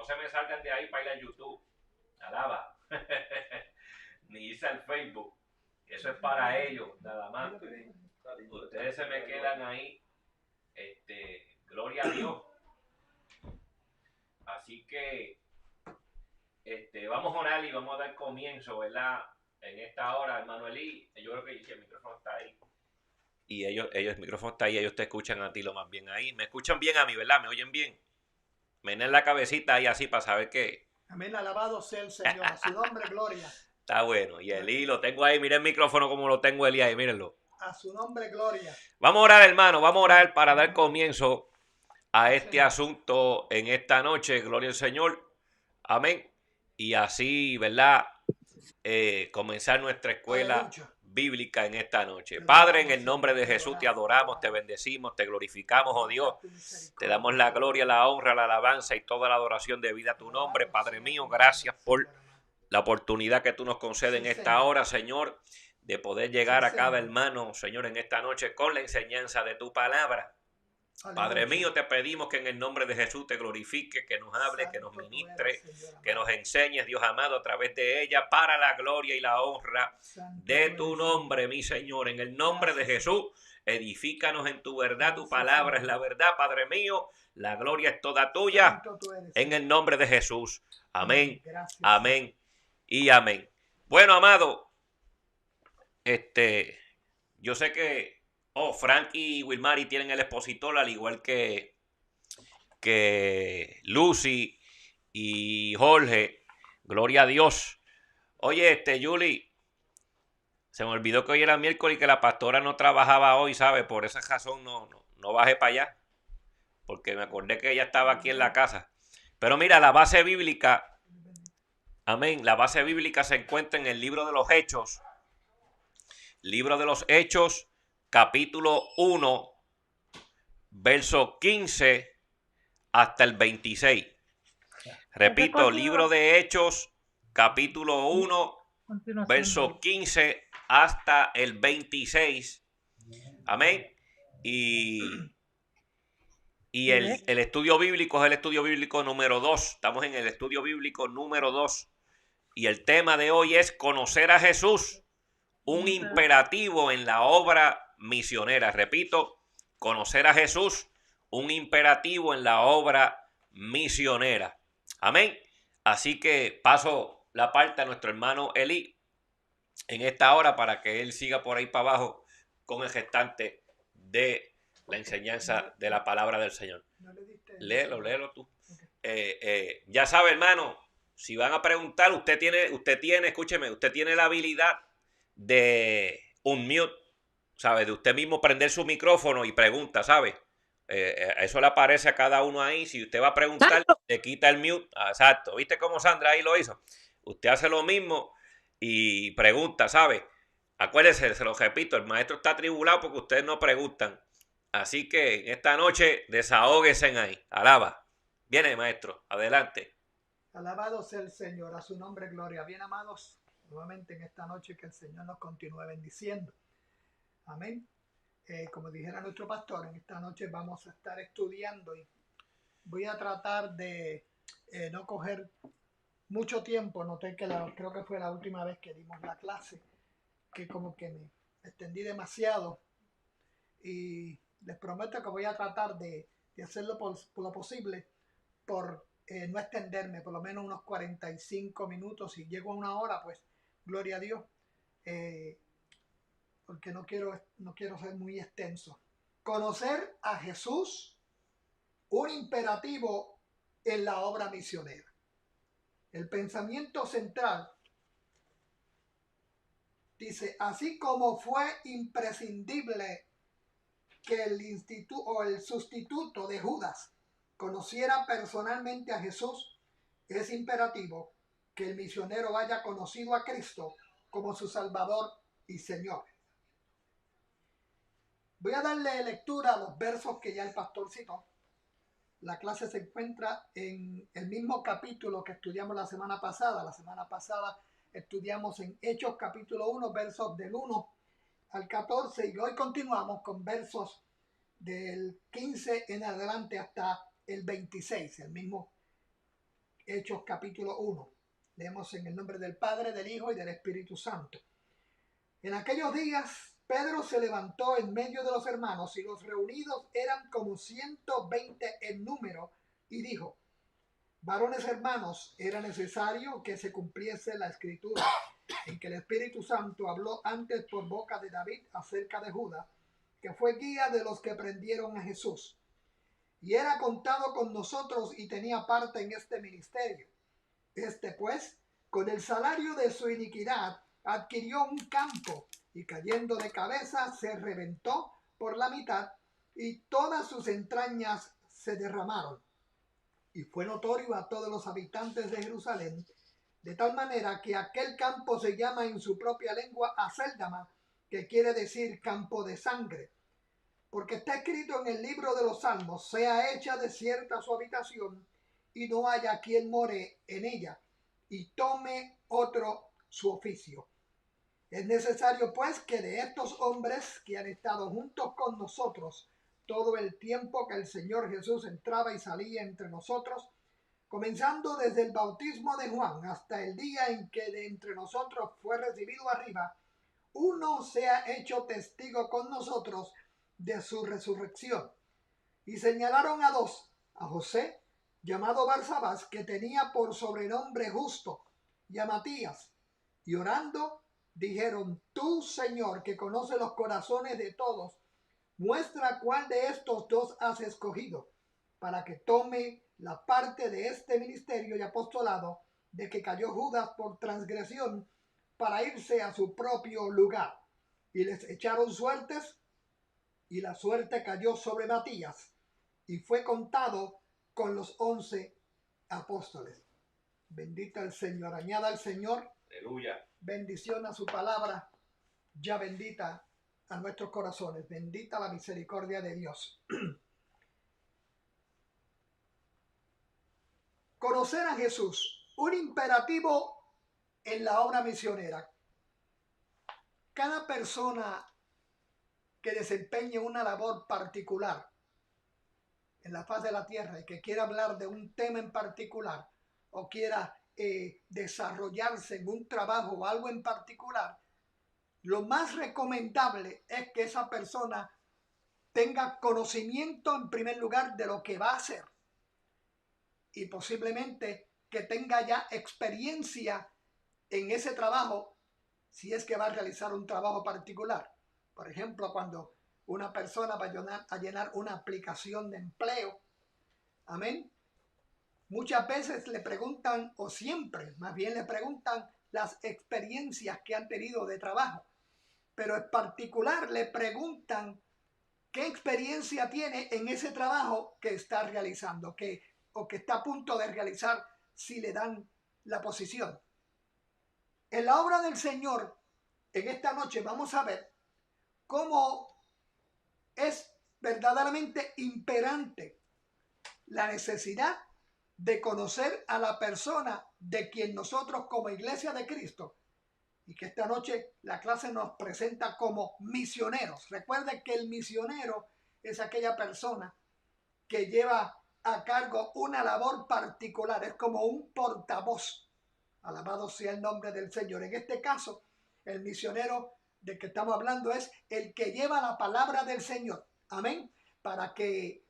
se me salgan de ahí para ir a YouTube. Alaba. Ni irse al Facebook. Eso es para ellos, nada más. Ustedes se me quedan ahí. Gloria a Dios. Así que vamos a orar y vamos a dar comienzo, ¿verdad? En esta hora, hermano Eli. Yo creo que el micrófono está ahí. Y ellos, el micrófono está ahí, ellos te escuchan a ti lo más bien ahí. Me escuchan bien a mí, ¿verdad? ¿Me oyen bien? Me den la cabecita ahí así para saber que... Amén, alabado sea el Señor, a su nombre, gloria. Está bueno. Y Eli lo tengo ahí, miren el micrófono como lo tengo Eli ahí, mírenlo. A su nombre, gloria. Vamos a orar, hermano, vamos a orar para dar comienzo a este asunto en esta noche. Gloria al Señor. Amén. Y así, ¿verdad? Comenzar nuestra escuela bíblica en esta noche. Padre, en el nombre de Jesús te adoramos, te bendecimos, te glorificamos, oh Dios. Te damos la gloria, la honra, la alabanza y toda la adoración debida a tu nombre. Padre mío, gracias por la oportunidad que tú nos concedes en esta hora, Señor, de poder llegar a cada hermano, Señor, en esta noche con la enseñanza de tu palabra. Padre mío, te pedimos que en el nombre de Jesús te glorifique, que nos hable, que nos ministre, que nos enseñes, Dios amado, a través de ella, para la gloria y la honra de tu nombre, mi Señor. En el nombre de Jesús, edifícanos en tu verdad, tu palabra es la verdad, Padre mío. La gloria es toda tuya, en el nombre de Jesús. Amén, amén y amén. Bueno, amado, yo sé que Frank y Wilmary tienen el expositor, al igual que Lucy y Jorge. Gloria a Dios. Oye, Julie, se me olvidó que hoy era miércoles y que la pastora no trabajaba hoy, ¿sabes? Por esa razón no bajé para allá, porque me acordé que ella estaba aquí en la casa. Pero mira, la base bíblica, amén, la base bíblica se encuentra en el libro de los Hechos. Libro de los Hechos, capítulo 1, verso 15 hasta el 26. Repito, libro de Hechos, capítulo 1, verso 15 hasta el 26. Amén. Y el estudio bíblico es el estudio bíblico número 2. Estamos en el estudio bíblico número 2. Y el tema de hoy es conocer a Jesús, un imperativo en la obra misionera. Repito, conocer a Jesús, un imperativo en la obra misionera. Amén. Así que paso la parte a nuestro hermano Eli en esta hora para que él siga por ahí para abajo con el gestante de la enseñanza de la palabra del Señor. Léelo tú. Ya sabe, hermano, si van a preguntar, usted tiene, escúcheme, usted tiene la habilidad de unmute, ¿sabe? De usted mismo prender su micrófono y pregunta, ¿sabe? Eso le aparece a cada uno ahí. Si usted va a preguntar, le quita el mute. Exacto. ¿Viste cómo Sandra ahí lo hizo? Usted hace lo mismo y pregunta, ¿sabe? Acuérdese, se lo repito, el maestro está atribulado porque ustedes no preguntan. Así que en esta noche desahóguense ahí. Alaba. Viene, maestro. Adelante. Alabado sea el Señor, a su nombre, gloria. Bien, amados, nuevamente en esta noche que el Señor nos continúe bendiciendo. Amén. Como dijera nuestro pastor, en esta noche vamos a estar estudiando y voy a tratar de no coger mucho tiempo. Noté que creo que fue la última vez que dimos la clase, que como que me extendí demasiado y les prometo que voy a tratar de hacerlo por lo posible por no extenderme, por lo menos unos 45 minutos. Si llego a una hora, pues gloria a Dios, porque no quiero ser muy extenso. Conocer a Jesús, un imperativo en la obra misionera. El pensamiento central dice, así como fue imprescindible que el sustituto de Judas conociera personalmente a Jesús, es imperativo que el misionero haya conocido a Cristo como su Salvador y Señor. Voy a darle lectura a los versos que ya el pastor citó. La clase se encuentra en el mismo capítulo que estudiamos la semana pasada. La semana pasada estudiamos en Hechos capítulo 1, versos del 1 al 14, y hoy continuamos con versos del 15 en adelante hasta el 26, el mismo Hechos capítulo 1. Leemos en el nombre del Padre, del Hijo y del Espíritu Santo. En aquellos días, Pedro se levantó en medio de los hermanos, y los reunidos eran como 120 en número, y dijo: varones hermanos, era necesario que se cumpliese la escritura en que el Espíritu Santo habló antes por boca de David acerca de Judas, que fue guía de los que prendieron a Jesús. Y era contado con nosotros y tenía parte en este ministerio. Este pues, con el salario de su iniquidad, adquirió un campo, y cayendo de cabeza se reventó por la mitad, y todas sus entrañas se derramaron. Y fue notorio a todos los habitantes de Jerusalén, de tal manera que aquel campo se llama en su propia lengua Acéldama, que quiere decir campo de sangre. Porque está escrito en el libro de los Salmos: sea hecha desierta su habitación, y no haya quien more en ella, y tome otro su oficio. Es necesario pues que de estos hombres que han estado juntos con nosotros todo el tiempo que el Señor Jesús entraba y salía entre nosotros, comenzando desde el bautismo de Juan hasta el día en que de entre nosotros fue recibido arriba, uno sea hecho testigo con nosotros de su resurrección. Y señalaron a dos: a José, llamado Barsabás, que tenía por sobrenombre Justo, y a Matías. Y orando, dijeron: tú, Señor, que conoces los corazones de todos, muestra cuál de estos dos has escogido, para que tome la parte de este ministerio y apostolado de que cayó Judas por transgresión, para irse a su propio lugar. Y les echaron suertes, y la suerte cayó sobre Matías, y fue contado con los 11 apóstoles. Bendito el Señor. Añada al Señor, Aleluya, bendición a su palabra, ya bendita a nuestros corazones. Bendita la misericordia de Dios. Conocer a Jesús, un imperativo en la obra misionera. Cada persona que desempeñe una labor particular en la faz de la tierra y que quiera hablar de un tema en particular, o quiera desarrollarse en un trabajo o algo en particular, lo más recomendable es que esa persona tenga conocimiento en primer lugar de lo que va a hacer, y posiblemente que tenga ya experiencia en ese trabajo, si es que va a realizar un trabajo particular. Por ejemplo, cuando una persona va a llenar una aplicación de empleo, amén, muchas veces le preguntan, o siempre más bien le preguntan, las experiencias que han tenido de trabajo, pero en particular le preguntan qué experiencia tiene en ese trabajo que está realizando, o que está a punto de realizar, si le dan la posición. En la obra del Señor, en esta noche vamos a ver cómo es verdaderamente imperante la necesidad de conocer a la persona de quien nosotros como Iglesia de Cristo, y que esta noche la clase nos presenta como misioneros. Recuerden que el misionero es aquella persona que lleva a cargo una labor particular, es como un portavoz. Alabado sea el nombre del Señor. En este caso, el misionero de que estamos hablando es el que lleva la palabra del Señor. Amén. Para que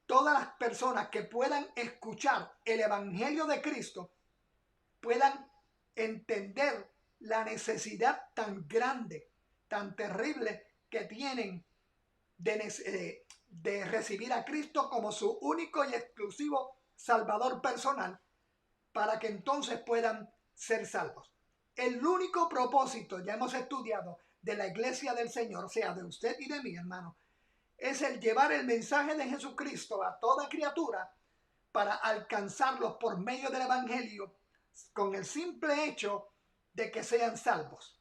todas las personas que puedan escuchar el Evangelio de Cristo puedan entender la necesidad tan grande, tan terrible que tienen de recibir a Cristo como su único y exclusivo Salvador personal, para que entonces puedan ser salvos. El único propósito, ya hemos estudiado, de la Iglesia del Señor, o sea, de usted y de mí, hermano, es el llevar el mensaje de Jesucristo a toda criatura para alcanzarlos por medio del Evangelio, con el simple hecho de que sean salvos.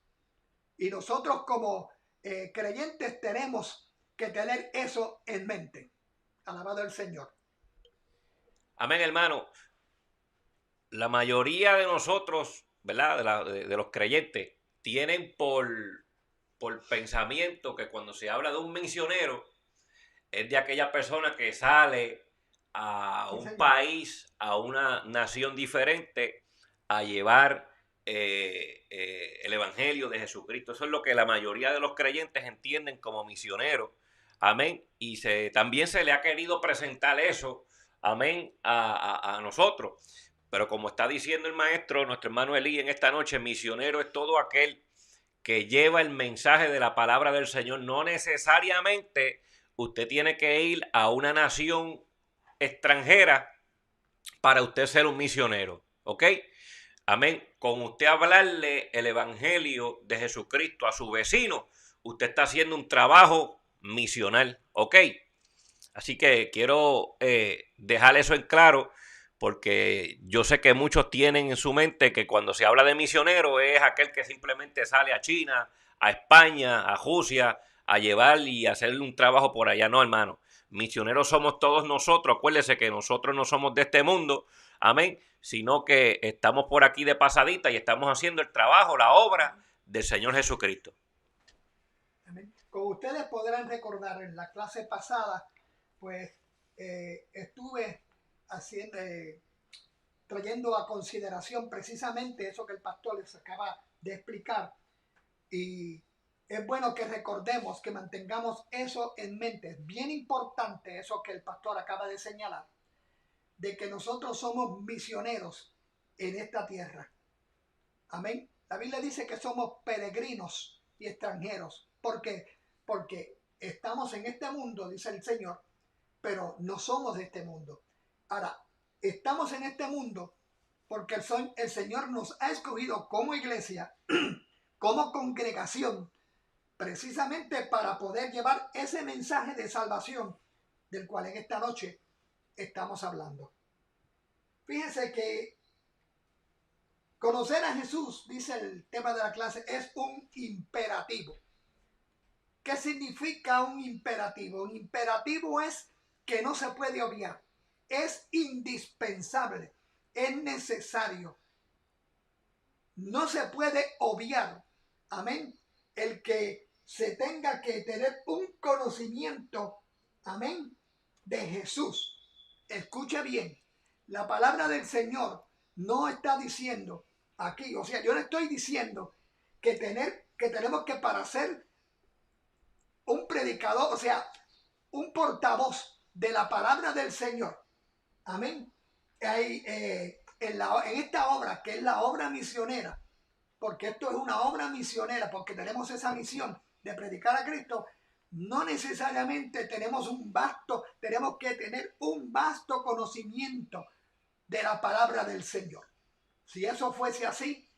Y nosotros como creyentes tenemos que tener eso en mente. Alabado el Señor. amén, hermano. La mayoría de nosotros, ¿verdad? De los creyentes, tienen por pensamiento que cuando se habla de un misionero, es de aquella persona que sale a Sí, un señor. país, a una nación diferente, a llevar el Evangelio de Jesucristo. Eso es lo que la mayoría de los creyentes entienden como misioneros. Amén. Y también se le ha querido presentar eso, amén, a nosotros. Pero como está diciendo el maestro, nuestro hermano Elí en esta noche, misionero es todo aquel que lleva el mensaje de la palabra del Señor. No necesariamente usted tiene que ir a una nación extranjera para usted ser un misionero, ¿ok? Amén. Con usted hablarle el evangelio de Jesucristo a su vecino, usted está haciendo un trabajo misional, ¿ok? Así que quiero dejar eso en claro porque yo sé que muchos tienen en su mente que cuando se habla de misionero es aquel que simplemente sale a China, a España, a Rusia, a llevar y hacer un trabajo por allá. No, hermano. Misioneros somos todos nosotros. Acuérdense que nosotros no somos de este mundo, amén, sino que estamos por aquí de pasadita y estamos haciendo el trabajo, la obra del Señor Jesucristo. Amén. Como ustedes podrán recordar, en la clase pasada, pues estuve haciendo, trayendo a consideración precisamente eso que el pastor les acaba de explicar. Y es bueno que recordemos, que mantengamos eso en mente. Es bien importante eso que el pastor acaba de señalar, de que nosotros somos misioneros en esta tierra. Amén. La Biblia dice que somos peregrinos y extranjeros. ¿Por qué? Porque estamos en este mundo, dice el Señor, pero no somos de este mundo. Ahora, estamos en este mundo porque el Señor nos ha escogido como iglesia, como congregación, precisamente para poder llevar ese mensaje de salvación del cual en esta noche estamos hablando. Fíjense que conocer a Jesús, dice el tema de la clase, es un imperativo. ¿Qué significa un imperativo? Un imperativo es que no se puede obviar. Es indispensable. Es necesario. No se puede obviar. Amén. El que se tenga que tener un conocimiento, amén, de Jesús. Escuche bien. La palabra del Señor no está diciendo aquí, o sea, yo le estoy diciendo que tenemos que, para ser un predicador, o sea, un portavoz de la palabra del Señor, amén, hay, en esta obra, que es la obra misionera, porque esto es una obra misionera, porque tenemos esa misión de predicar a Cristo, no necesariamente tenemos que tener un vasto conocimiento de la palabra del Señor. Si eso fuese así,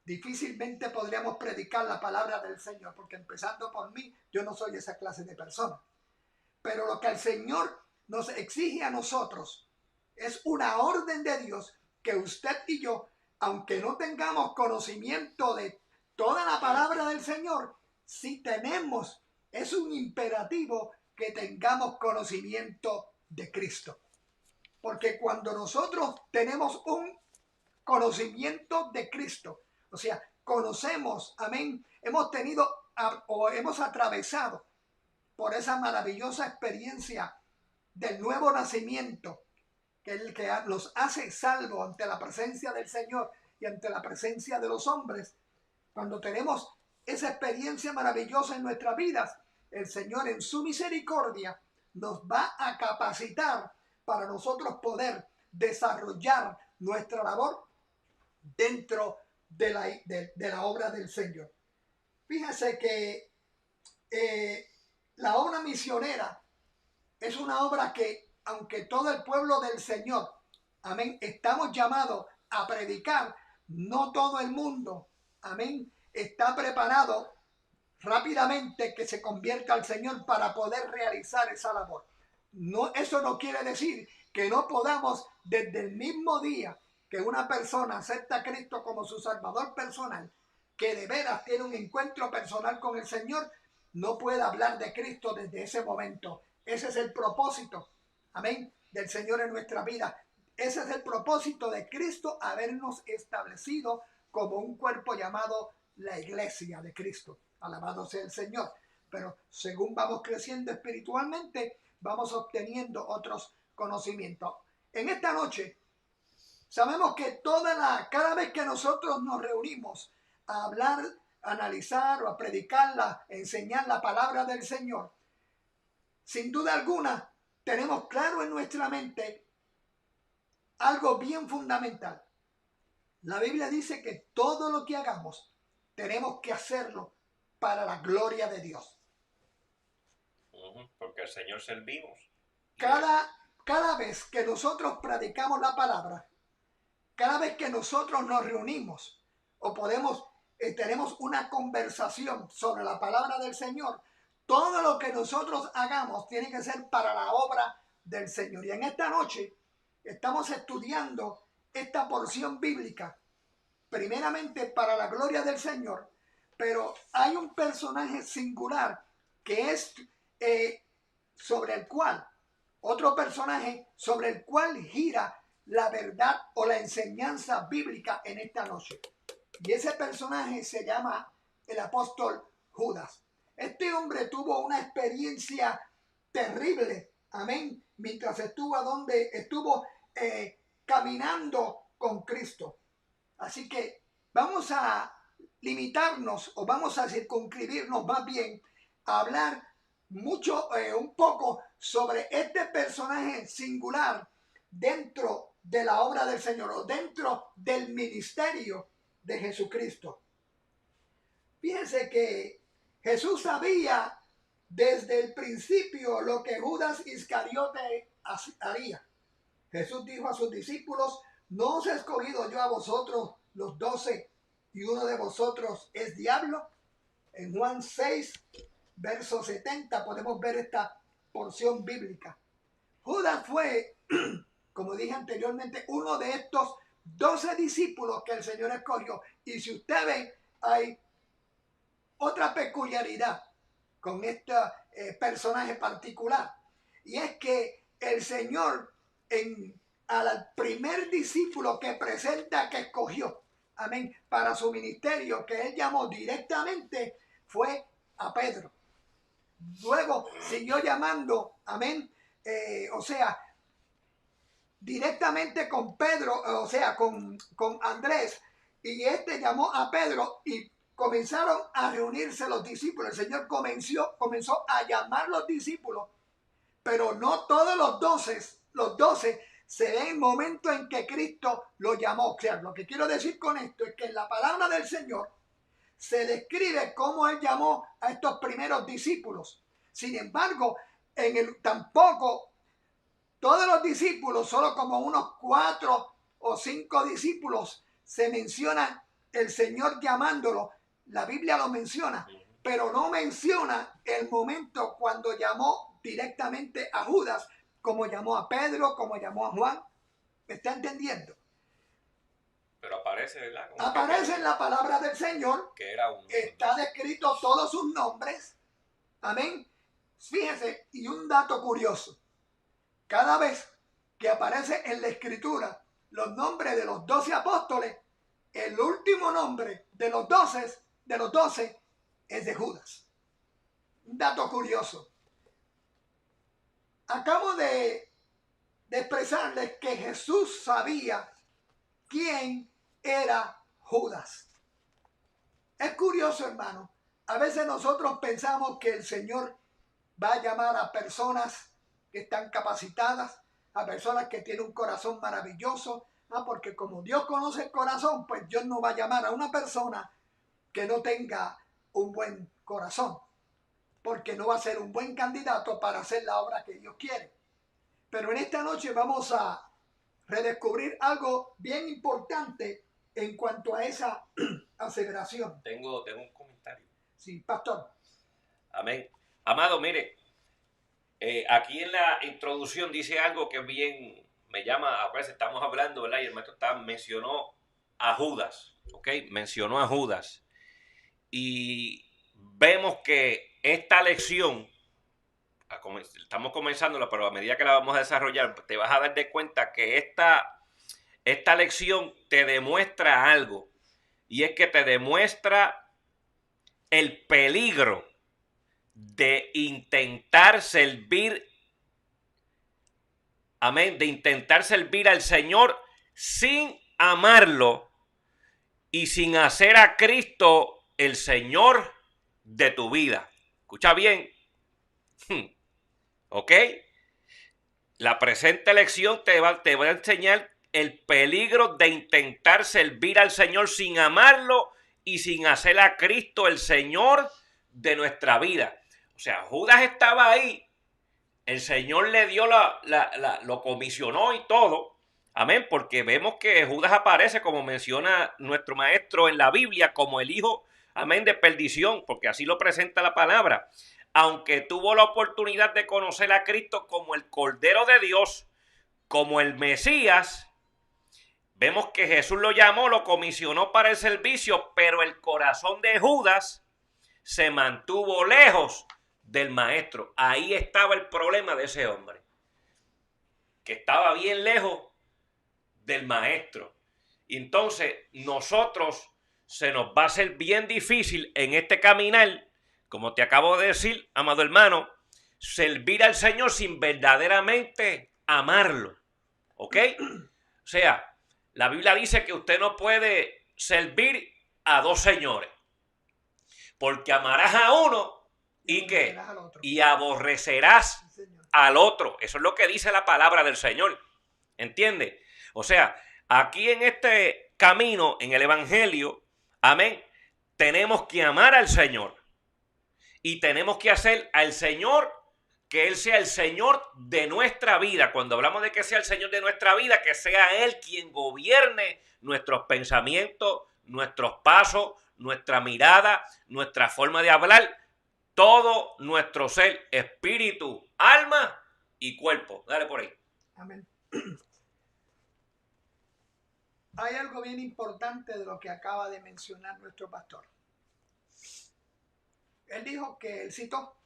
difícilmente podríamos predicar la palabra del Señor, porque empezando por mí, yo no soy esa clase de persona. Pero lo que el Señor nos exige a nosotros es una orden de Dios que usted y yo, aunque no tengamos conocimiento de toda la palabra del Señor, si tenemos, es un imperativo que tengamos conocimiento de Cristo. Porque cuando nosotros tenemos un conocimiento de Cristo, o sea, conocemos, amén, hemos tenido o hemos atravesado por esa maravillosa experiencia del nuevo nacimiento, que es el que los hace salvos ante la presencia del Señor y ante la presencia de los hombres. Cuando tenemos esa experiencia maravillosa en nuestras vidas, el Señor en su misericordia nos va a capacitar para nosotros poder desarrollar nuestra labor dentro de la obra del Señor. Fíjese que la obra misionera es una obra que, aunque todo el pueblo del Señor, amén, estamos llamados a predicar, no todo el mundo, amén, está preparado rápidamente que se convierta al Señor para poder realizar esa labor. No, eso no quiere decir que no podamos, desde el mismo día que una persona acepta a Cristo como su Salvador personal, que de veras tiene un encuentro personal con el Señor, no pueda hablar de Cristo desde ese momento. Ese es el propósito, amén, del Señor en nuestra vida. Ese es el propósito de Cristo, habernos establecido como un cuerpo llamado la iglesia de Cristo. Alabado sea el Señor. Pero según vamos creciendo espiritualmente, vamos obteniendo otros conocimiento. En esta noche sabemos que cada vez que nosotros nos reunimos a hablar, a analizar o a predicar, enseñar la palabra del Señor, sin duda alguna tenemos claro en nuestra mente algo bien fundamental. La Biblia dice que todo lo que hagamos tenemos que hacerlo para la gloria de Dios. Porque al Señor servimos. Cada vez que nosotros predicamos la palabra, cada vez que nosotros nos reunimos o tenemos una conversación sobre la palabra del Señor, todo lo que nosotros hagamos tiene que ser para la obra del Señor. Y en esta noche estamos estudiando esta porción bíblica, primeramente para la gloria del Señor, pero hay un personaje singular que es otro personaje sobre el cual gira la verdad o la enseñanza bíblica en esta noche. Y ese personaje se llama el apóstol Judas. Este hombre tuvo una experiencia terrible, amén, mientras estuvo caminando con Cristo. Así que vamos a limitarnos o vamos a circunscribirnos más bien a hablar un poco sobre este personaje singular dentro de la obra del Señor o dentro del ministerio de Jesucristo. Fíjense que Jesús sabía desde el principio lo que Judas Iscariote haría. Jesús dijo a sus discípulos: ¿no os he escogido yo a vosotros los 12 y uno de vosotros es diablo? En Juan 6, verso 70 podemos ver esta porción bíblica. Judas fue, como dije anteriormente, uno de estos 12 discípulos que el Señor escogió. Y si usted ve, hay otra peculiaridad con este personaje particular. Y es que el Señor al primer discípulo que presenta, que escogió, amén, para su ministerio, que él llamó directamente, fue a Pedro. Luego siguió llamando, amén, directamente con Pedro, con Andrés, y este llamó a Pedro y comenzaron a reunirse los discípulos. El Señor comenzó a llamar los discípulos, pero no todos los 12 se ve el momento en que Cristo los llamó. O sea, lo que quiero decir con esto es que en la palabra del Señor se describe cómo Él llamó a estos primeros discípulos. Sin embargo, tampoco todos los discípulos, solo como unos 4 o 5 discípulos, se menciona el Señor llamándolo. La Biblia lo menciona, pero no menciona el momento cuando llamó directamente a Judas, como llamó a Pedro, como llamó a Juan. ¿Me está entendiendo? Pero aparece, ¿verdad? Aparece en la palabra del Señor, que era está descrito todos sus nombres. Amén. Fíjense, y un dato curioso. Cada vez que aparece en la Escritura los nombres de los 12 apóstoles, el último nombre de los 12 es de Judas. Un dato curioso. Acabo de expresarles que Jesús sabía quién era Judas. Es curioso, hermano. A veces nosotros pensamos que el Señor va a llamar a personas que están capacitadas, a personas que tienen un corazón maravilloso, porque como Dios conoce el corazón, pues Dios no va a llamar a una persona que no tenga un buen corazón, porque no va a ser un buen candidato para hacer la obra que Dios quiere. Pero en esta noche vamos a redescubrir algo bien importante en cuanto a esa aseveración. Tengo un comentario. Sí, pastor. Amén. Amado, mire, aquí en la introducción dice algo que bien me llama, a veces estamos hablando, ¿verdad? Y el maestro mencionó a Judas, ¿ok? Mencionó a Judas. Y vemos que esta lección, estamos comenzándola, pero a medida que la vamos a desarrollar, te vas a dar de cuenta que esta lección te demuestra algo. Y es que te demuestra el peligro de intentar servir amén, de intentar servir al Señor sin amarlo y sin hacer a Cristo el Señor de tu vida. Escucha bien. ¿Ok? La presente lección te va a enseñar el peligro de intentar servir al Señor sin amarlo y sin hacer a Cristo el Señor de nuestra vida. O sea, Judas estaba ahí, el Señor le dio lo comisionó y todo. Amén, porque vemos que Judas aparece, como menciona nuestro maestro en la Biblia, como el hijo, amén, de perdición, porque así lo presenta la palabra. Aunque tuvo la oportunidad de conocer a Cristo como el Cordero de Dios, como el Mesías, vemos que Jesús lo llamó, lo comisionó para el servicio, pero el corazón de Judas se mantuvo lejos del maestro. Ahí estaba el problema de ese hombre, que estaba bien lejos del maestro. Y entonces nosotros se nos va a hacer bien difícil en este caminar, como te acabo de decir, amado hermano, servir al Señor sin verdaderamente amarlo. ¿Ok? O sea, la Biblia dice que usted no puede servir a dos señores, porque amarás a uno y ¿qué? Y aborrecerás al otro. Eso es lo que dice la palabra del Señor. ¿Entiende? O sea, aquí en este camino, en el Evangelio, amén, tenemos que amar al Señor y tenemos que hacer al Señor que Él sea el Señor de nuestra vida. Cuando hablamos de que sea el Señor de nuestra vida, que sea Él quien gobierne nuestros pensamientos, nuestros pasos, nuestra mirada, nuestra forma de hablar, todo nuestro ser, espíritu, alma y cuerpo. Dale por ahí. Amén. Hay algo bien importante de lo que acaba de mencionar nuestro pastor. Él dijo que él citó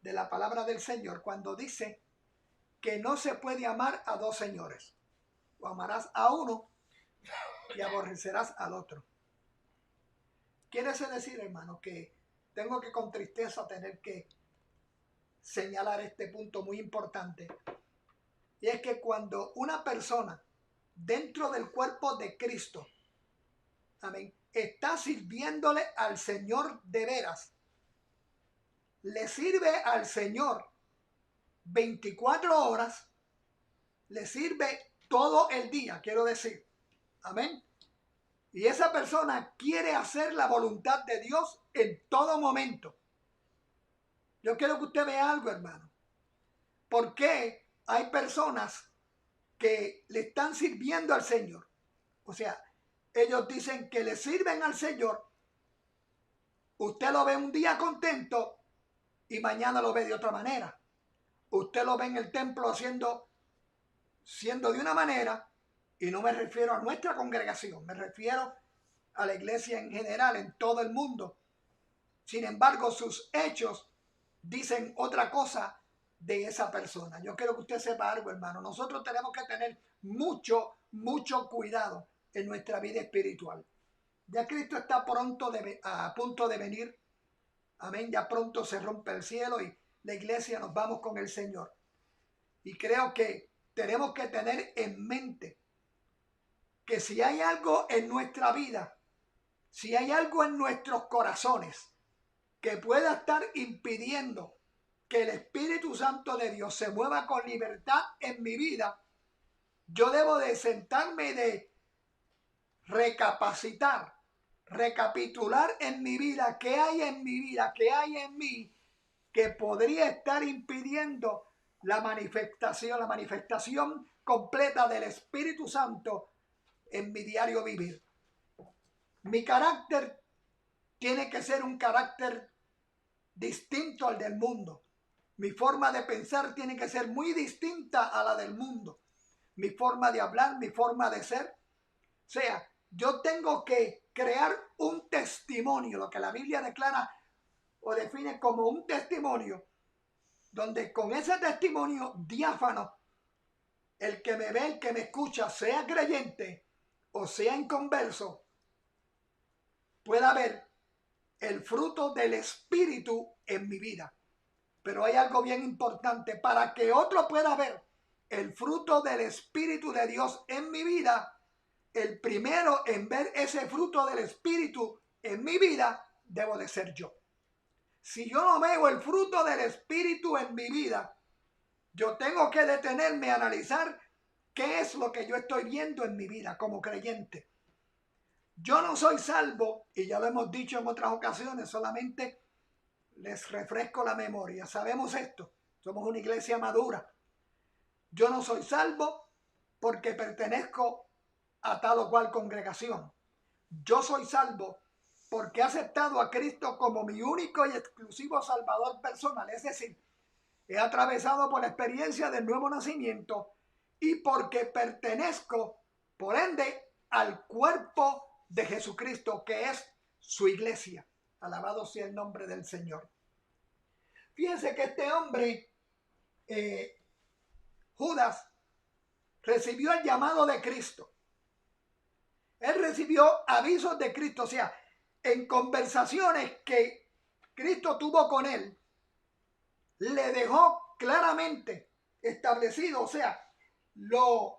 de la palabra del Señor cuando dice que no se puede amar a dos señores. O amarás a uno y aborrecerás al otro. Quiere decir, hermano, que tengo que con tristeza tener que señalar este punto muy importante. Y es que cuando una persona dentro del cuerpo de Cristo, amén, está sirviéndole al Señor de veras, le sirve al Señor 24 horas, le sirve todo el día, quiero decir, amén. Y esa persona quiere hacer la voluntad de Dios en todo momento. Yo quiero que usted vea algo, hermano. ¿Por qué hay personas que le están sirviendo al Señor? O sea, ellos dicen que le sirven al Señor. Usted lo ve un día contento y mañana lo ve de otra manera. Usted lo ve en el templo siendo de una manera, y no me refiero a nuestra congregación, me refiero a la iglesia en general, en todo el mundo. Sin embargo, sus hechos dicen otra cosa de esa persona. Yo quiero que usted sepa algo, hermano. Nosotros tenemos que tener mucho cuidado en nuestra vida espiritual. Ya Cristo está a punto de venir. Amén. Ya pronto se rompe el cielo y la iglesia nos vamos con el Señor. Y creo que tenemos que tener en mente que si hay algo en nuestra vida, si hay algo en nuestros corazones que pueda estar impidiendo que el Espíritu Santo de Dios se mueva con libertad en mi vida, yo debo de sentarme y de recapitular en mi vida, qué hay en mi vida, qué hay en mí que podría estar impidiendo la manifestación completa del Espíritu Santo en mi diario vivir. Mi carácter tiene que ser un carácter distinto al del mundo. Mi forma de pensar tiene que ser muy distinta a la del mundo. Mi forma de hablar, mi forma de ser. O sea, yo tengo que crear un testimonio, lo que la Biblia declara o define como un testimonio, donde con ese testimonio diáfano, el que me ve, el que me escucha, sea creyente o sea inconverso, pueda ver el fruto del Espíritu en mi vida. Pero hay algo bien importante. Para que otro pueda ver el fruto del Espíritu de Dios en mi vida, el primero en ver ese fruto del Espíritu en mi vida, debo de ser yo. Si yo no veo el fruto del Espíritu en mi vida, yo tengo que detenerme a analizar qué es lo que yo estoy viendo en mi vida como creyente. Yo no soy salvo, y ya lo hemos dicho en otras ocasiones, solamente les refresco la memoria. Sabemos esto, somos una iglesia madura. Yo no soy salvo porque pertenezco a tal o cual congregación. Yo soy salvo porque he aceptado a Cristo como mi único y exclusivo Salvador personal. Es decir, he atravesado por la experiencia del nuevo nacimiento y porque pertenezco, por ende, al cuerpo de Jesucristo, que es su iglesia. Alabado sea el nombre del Señor. Fíjense que este hombre, Judas, recibió el llamado de Cristo. Él recibió avisos de Cristo, o sea, en conversaciones que Cristo tuvo con él, le dejó claramente establecido, o sea, lo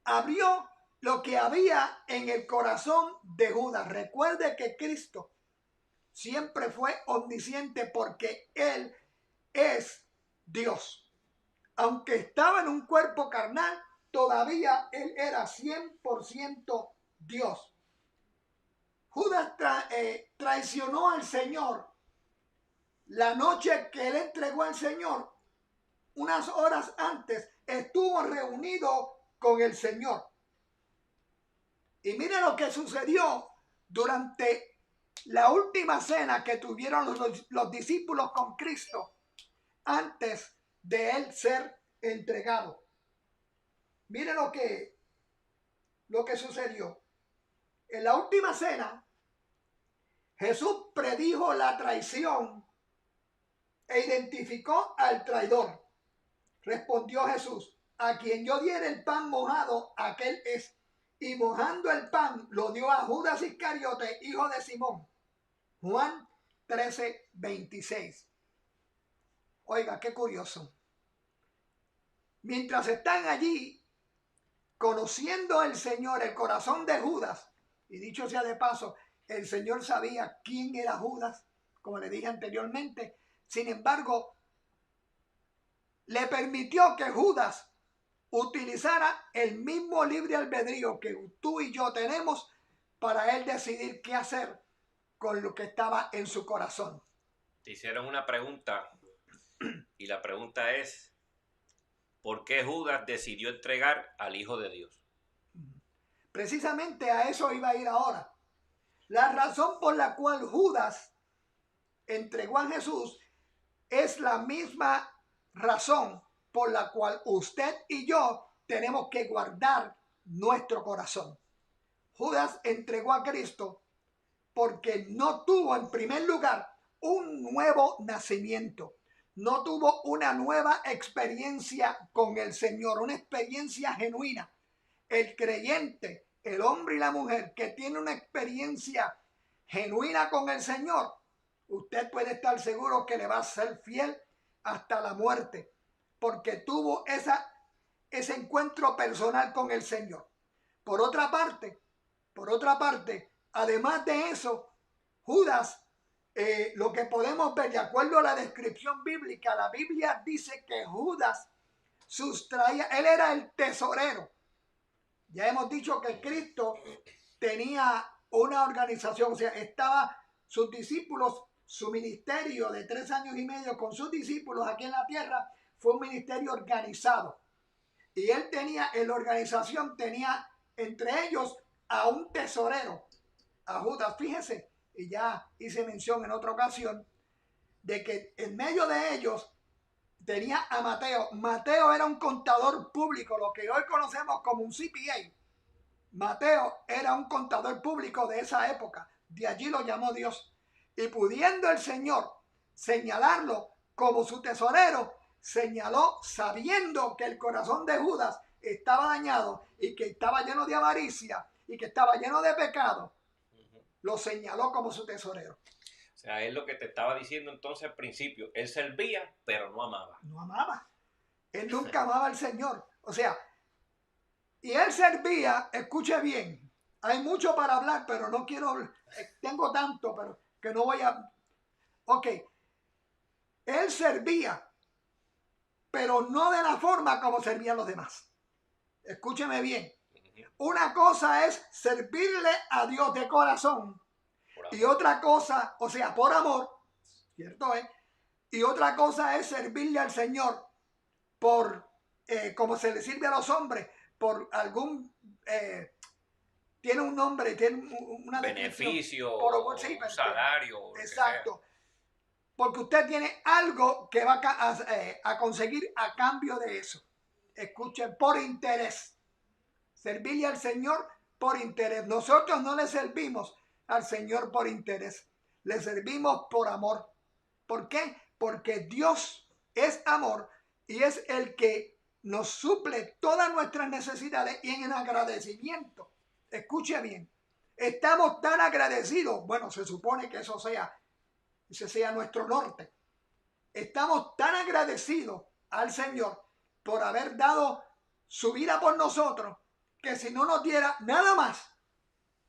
abrió lo que había en el corazón de Judas. Recuerde que Cristo siempre fue omnisciente porque Él es Dios. Aunque estaba en un cuerpo carnal, todavía Él era 100% Dios. Judas traicionó al Señor la noche que Él entregó al Señor. Unas horas antes estuvo reunido con el Señor. Y mire lo que sucedió durante la última cena que tuvieron los discípulos con Cristo antes de Él ser entregado. Mire lo que sucedió. En la última cena, Jesús predijo la traición e identificó al traidor. Respondió Jesús: a quien yo diere el pan mojado, aquel es. Y mojando el pan, lo dio a Judas Iscariote, hijo de Simón. Juan 13:26. Oiga, qué curioso. Mientras están allí, conociendo el Señor el corazón de Judas, y dicho sea de paso, el Señor sabía quién era Judas, como le dije anteriormente. Sin embargo, le permitió que Judas utilizara el mismo libre albedrío que tú y yo tenemos para él decidir qué hacer con lo que estaba en su corazón. Te hicieron una pregunta y la pregunta es: ¿por qué Judas decidió entregar al Hijo de Dios? Precisamente a eso iba a ir ahora. La razón por la cual Judas entregó a Jesús es la misma razón por la cual usted y yo tenemos que guardar nuestro corazón. Judas entregó a Cristo porque no tuvo en primer lugar un nuevo nacimiento. No tuvo una nueva experiencia con el Señor, una experiencia genuina. El creyente, el hombre y la mujer que tiene una experiencia genuina con el Señor, usted puede estar seguro que le va a ser fiel hasta la muerte, porque tuvo ese encuentro personal con el Señor. Por otra parte, además de eso, Judas, lo que podemos ver de acuerdo a la descripción bíblica, la Biblia dice que Judas sustraía, él era el tesorero. Ya hemos dicho que Cristo tenía una organización, o sea, estaba sus discípulos, su ministerio de 3 años y medio con sus discípulos aquí en la tierra fue un ministerio organizado. Y él tenía, en la organización, tenía entre ellos a un tesorero, a Judas. Fíjese, y ya hice mención en otra ocasión, de que en medio de ellos tenía a Mateo. Mateo era un contador público, lo que hoy conocemos como un CPA. Mateo era un contador público de esa época. De allí lo llamó Dios. Y pudiendo el Señor señalarlo como su tesorero, señaló, sabiendo que el corazón de Judas estaba dañado y que estaba lleno de avaricia y que estaba lleno de pecado, lo señaló como su tesorero. sea, es lo que te estaba diciendo entonces al principio. Él servía, pero no amaba. No amaba. Él nunca amaba al Señor. O sea, y él servía, escuche bien, hay mucho para hablar, pero no quiero, tengo tanto, pero que no voy a... Ok, él servía, pero no de la forma como servían los demás. Escúcheme bien. Una cosa es servirle a Dios de corazón y otra cosa, o sea, por amor, ¿cierto? Y otra cosa es servirle al Señor por, como se le sirve a los hombres, por algún, tiene un nombre, tiene una beneficio, por, sí, un salario. Exacto. Porque usted tiene algo que va a conseguir a cambio de eso. Escuchen, por interés. Servirle al Señor por interés. Nosotros no le servimos al Señor por interés. Le servimos por amor. ¿Por qué? Porque Dios es amor y es el que nos suple todas nuestras necesidades y en agradecimiento. Escuche bien. Estamos tan agradecidos. Bueno, se supone que ese sea nuestro norte. Estamos tan agradecidos al Señor por haber dado su vida por nosotros, que si no nos diera nada más,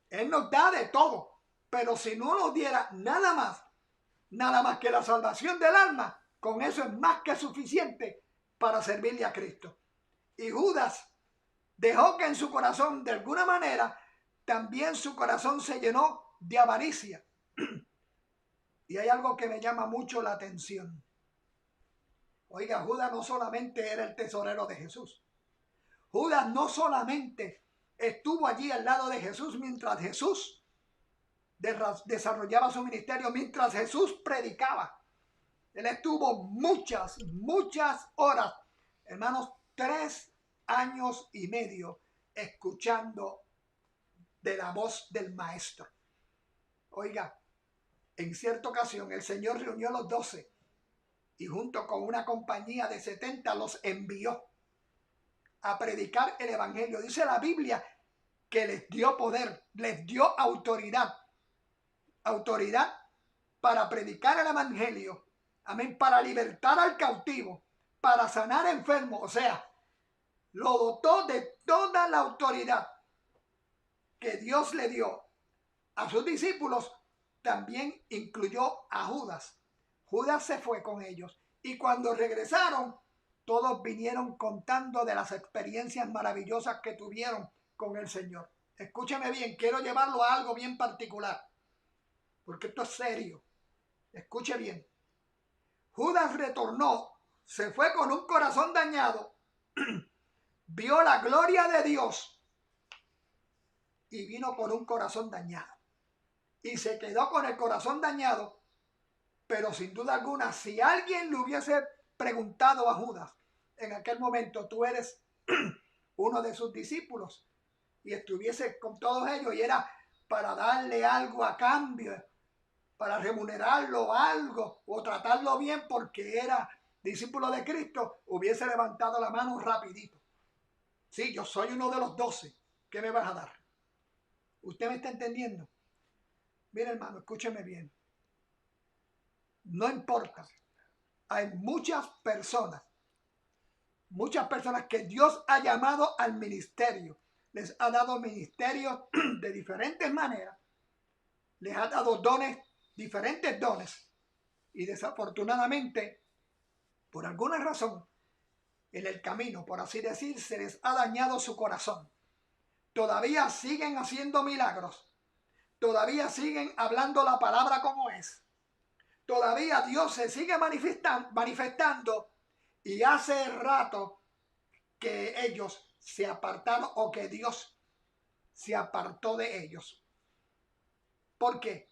Él nos da de todo, pero si no nos diera nada más que la salvación del alma, con eso es más que suficiente para servirle a Cristo. Y Judas dejó que en su corazón, de alguna manera, también su corazón se llenó de avaricia. Y hay algo que me llama mucho la atención. Oiga, Judas no solamente era el tesorero de Jesús. Judas no solamente estuvo allí al lado de Jesús mientras Jesús desarrollaba su ministerio, mientras Jesús predicaba. Él estuvo muchas horas, hermanos, 3 años y medio escuchando de la voz del maestro. Oiga, en cierta ocasión el Señor reunió a los 12 y junto con una compañía de 70 los envió a predicar el evangelio. Dice la Biblia que les dio poder, les dio autoridad para predicar el evangelio, amén, para libertar al cautivo, para sanar enfermos. O sea, lo dotó de toda la autoridad que Dios le dio a sus discípulos. También incluyó a Judas. Judas se fue con ellos y cuando regresaron, todos vinieron contando de las experiencias maravillosas que tuvieron con el Señor. Escúcheme bien, quiero llevarlo a algo bien particular, porque esto es serio. Escuche bien. Judas retornó, se fue con un corazón dañado, vio la gloria de Dios y vino con un corazón dañado. Y se quedó con el corazón dañado, pero sin duda alguna, si alguien le hubiese preguntado a Judas en aquel momento, tú eres uno de sus discípulos, y estuviese con todos ellos y era para darle algo a cambio, para remunerarlo algo o tratarlo bien porque era discípulo de Cristo, hubiese levantado la mano rapidito. Sí, yo soy uno de los 12. ¿Qué me vas a dar? ¿Usted me está entendiendo? Mire, hermano, escúcheme bien. No importa. Hay muchas personas que Dios ha llamado al ministerio. Les ha dado ministerios de diferentes maneras. Les ha dado dones, diferentes dones. Y desafortunadamente, por alguna razón, en el camino, por así decir, se les ha dañado su corazón. Todavía siguen haciendo milagros. Todavía siguen hablando la palabra como es. Todavía Dios se sigue manifestando y hace rato que ellos se apartaron o que Dios se apartó de ellos. ¿Por qué?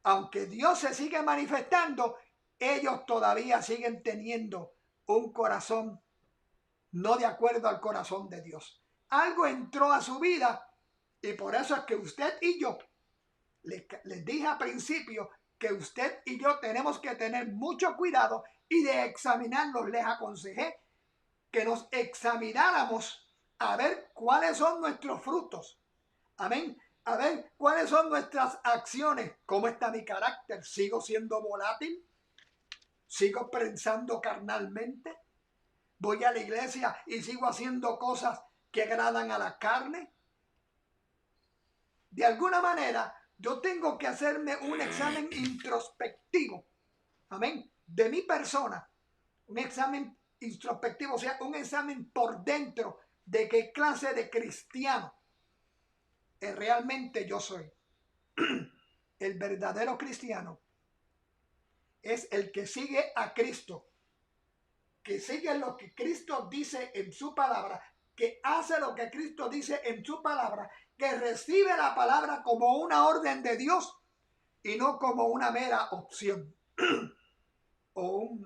Aunque Dios se sigue manifestando, ellos todavía siguen teniendo un corazón no de acuerdo al corazón de Dios. Algo entró a su vida y por eso es que usted y yo, les dije al principio que usted y yo tenemos que tener mucho cuidado y de examinarnos. Les aconsejé que nos examináramos a ver cuáles son nuestros frutos. Amén. A ver, ¿cuáles son nuestras acciones? ¿Cómo está mi carácter? ¿Sigo siendo volátil? ¿Sigo pensando carnalmente? ¿Voy a la iglesia y sigo haciendo cosas que agradan a la carne? De alguna manera, yo tengo que hacerme un examen introspectivo, amén, de mi persona, un examen introspectivo, o sea, un examen por dentro de qué clase de cristiano realmente yo soy. El verdadero cristiano es el que sigue a Cristo, que sigue lo que Cristo dice en su palabra, que hace lo que Cristo dice en su palabra, que recibe la palabra como una orden de Dios y no como una mera opción o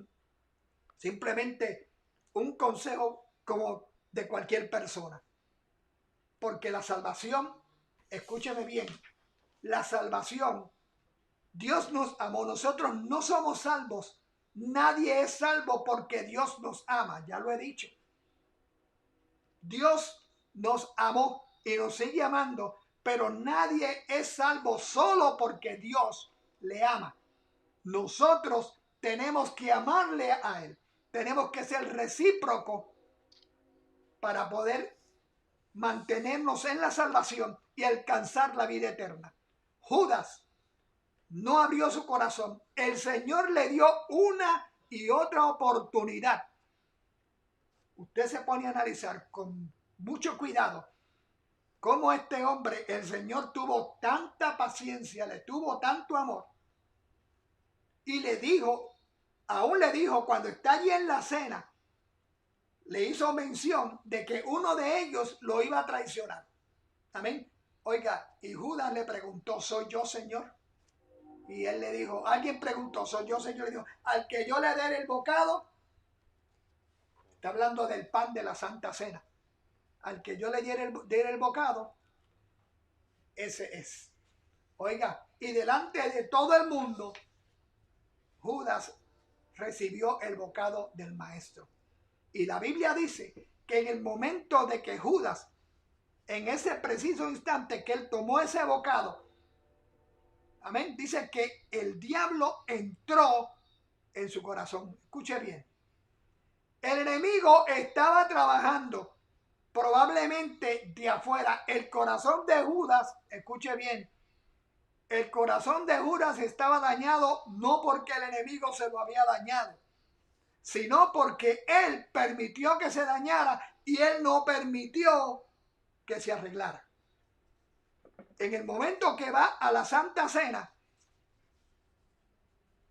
simplemente un consejo como de cualquier persona. Porque la salvación, escúcheme bien, la salvación, Dios nos amó, nosotros no somos salvos, nadie es salvo porque Dios nos ama, ya lo he dicho. Dios nos amó y nos sigue amando, pero nadie es salvo solo porque Dios le ama. Nosotros tenemos que amarle a Él, tenemos que ser recíprocos para poder mantenernos en la salvación y alcanzar la vida eterna. Judas no abrió su corazón. El Señor le dio una y otra oportunidad. Usted se pone a analizar con mucho cuidado cómo este hombre, el Señor tuvo tanta paciencia, le tuvo tanto amor y le dijo, aún le dijo cuando está allí en la cena, le hizo mención de que uno de ellos lo iba a traicionar. Amén. Oiga, y Judas le preguntó, ¿soy yo, Señor? Y él le dijo, alguien preguntó, ¿soy yo, Señor? Le dijo, al que yo le dé el bocado, está hablando del pan de la Santa Cena, al que yo le diera el bocado, ese es. Oiga, y delante de todo el mundo, Judas recibió el bocado del maestro. Y la Biblia dice que en el momento de que Judas, en ese preciso instante que él tomó ese bocado, amén, dice que el diablo entró en su corazón. Escuche bien. El enemigo estaba trabajando probablemente de afuera. El corazón de Judas, escuche bien, el corazón de Judas estaba dañado no porque el enemigo se lo había dañado, sino porque él permitió que se dañara y él no permitió que se arreglara. En el momento que va a la Santa Cena,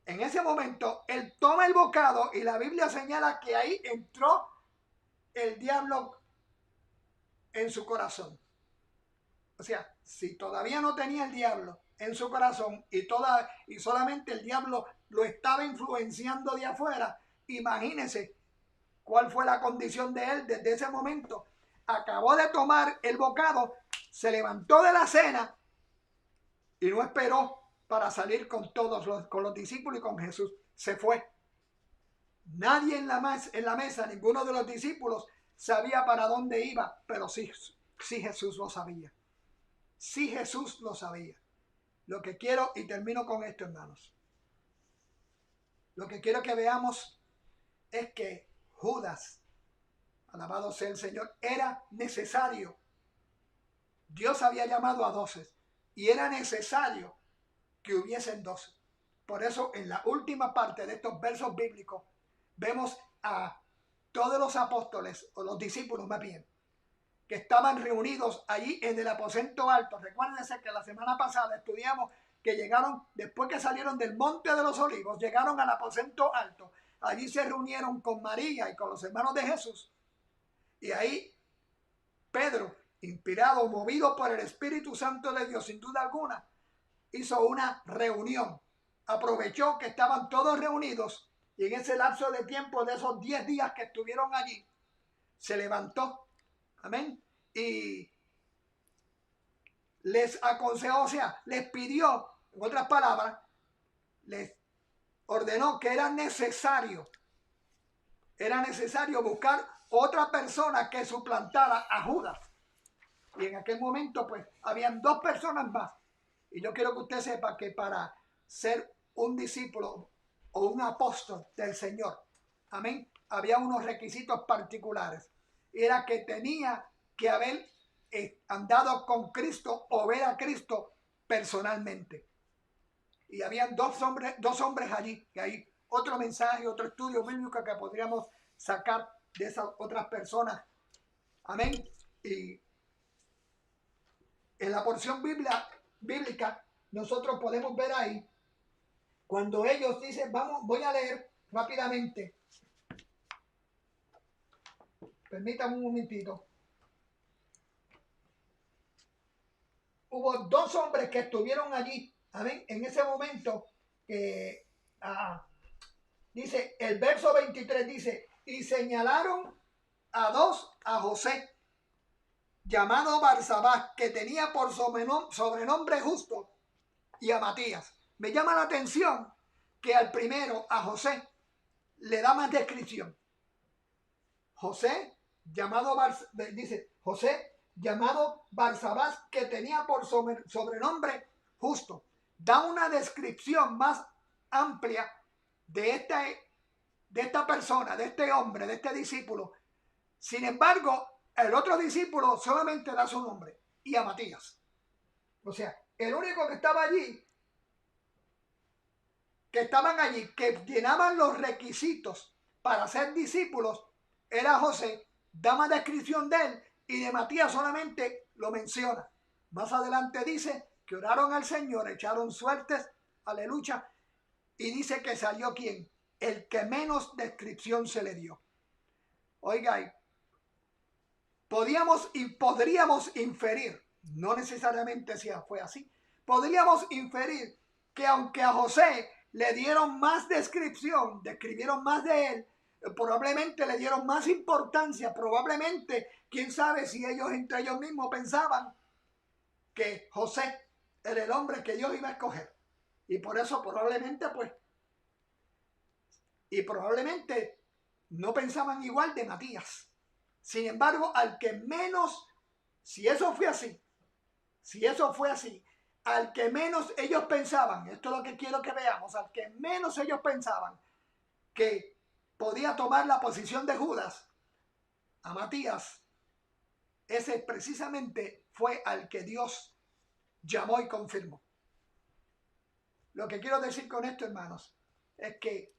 en ese momento él toma el bocado y la Biblia señala que ahí entró el diablo en su corazón. O sea, si todavía no tenía el diablo en su corazón y solamente el diablo lo estaba influenciando de afuera, imagínense cuál fue la condición de él desde ese momento. Acabó de tomar el bocado, se levantó de la cena y no esperó para salir con con los discípulos y con Jesús. Se fue. Nadie en la mesa, ninguno de los discípulos sabía para dónde iba, pero sí Jesús lo sabía. Sí Jesús lo sabía. Lo que quiero, y termino con esto, hermanos. Lo que quiero que veamos es que Judas, alabado sea el Señor, era necesario. Dios había llamado a 12 y era necesario que hubiesen 12. Por eso en la última parte de estos versos bíblicos vemos a todos los apóstoles, o los discípulos más bien, que estaban reunidos allí en el aposento alto. Recuérdense que la semana pasada estudiamos que llegaron, después que salieron del Monte de los Olivos, llegaron al aposento alto. Allí se reunieron con María y con los hermanos de Jesús. Y ahí Pedro, inspirado, movido por el Espíritu Santo de Dios, sin duda alguna, hizo una reunión. Aprovechó que estaban todos reunidos y en ese lapso de tiempo de esos 10 días que estuvieron allí, se levantó. Amén. Y les aconsejó, o sea, les pidió, en otras palabras, les ordenó que era necesario buscar otra persona que suplantara a Judas. Y en aquel momento pues habían 2 personas más. Y yo quiero que usted sepa que para ser un discípulo o un apóstol del Señor, amén, había unos requisitos particulares. Era que tenía que haber andado con Cristo o ver a Cristo personalmente. Y habían dos hombres allí, que hay otro mensaje, otro estudio bíblico que podríamos sacar de esas otras personas. Amén. Y en la porción bíblica, nosotros podemos ver ahí, cuando ellos dicen, voy a leer rápidamente. Permítanme un momentito. Hubo 2 hombres que estuvieron allí, amén, en ese momento, dice, el verso 23 dice, y señalaron a José, llamado Barsabás, que tenía por sobrenombre Justo, y a Matías. Me llama la atención que al primero, a José, le da más descripción. José, llamado Barsabás, que tenía por sobrenombre Justo. Da una descripción más amplia de esta persona, de este hombre, de este discípulo. Sin embargo, el otro discípulo solamente da su nombre, y a Matías. O sea, el único que estaba allí, que llenaban los requisitos para ser discípulos, era José. Da más descripción de él, y de Matías solamente lo menciona. Más adelante dice que oraron al Señor, echaron suertes, aleluya, y dice que salió ¿quién? El que menos descripción se le dio. Oiga, podríamos inferir, no necesariamente si fue así, podríamos inferir que aunque a José le dieron más descripción, describieron más de él, probablemente le dieron más importancia, probablemente, quién sabe si ellos entre ellos mismos pensaban que José era el hombre que Dios iba a escoger. Y por eso probablemente no pensaban igual de Matías. Sin embargo, al que menos, si eso fue así, al que menos ellos pensaban, esto es lo que quiero que veamos, al que menos ellos pensaban que podía tomar la posición de Judas, a Matías, ese precisamente fue al que Dios llamó y confirmó. Lo que quiero decir con esto, hermanos, es que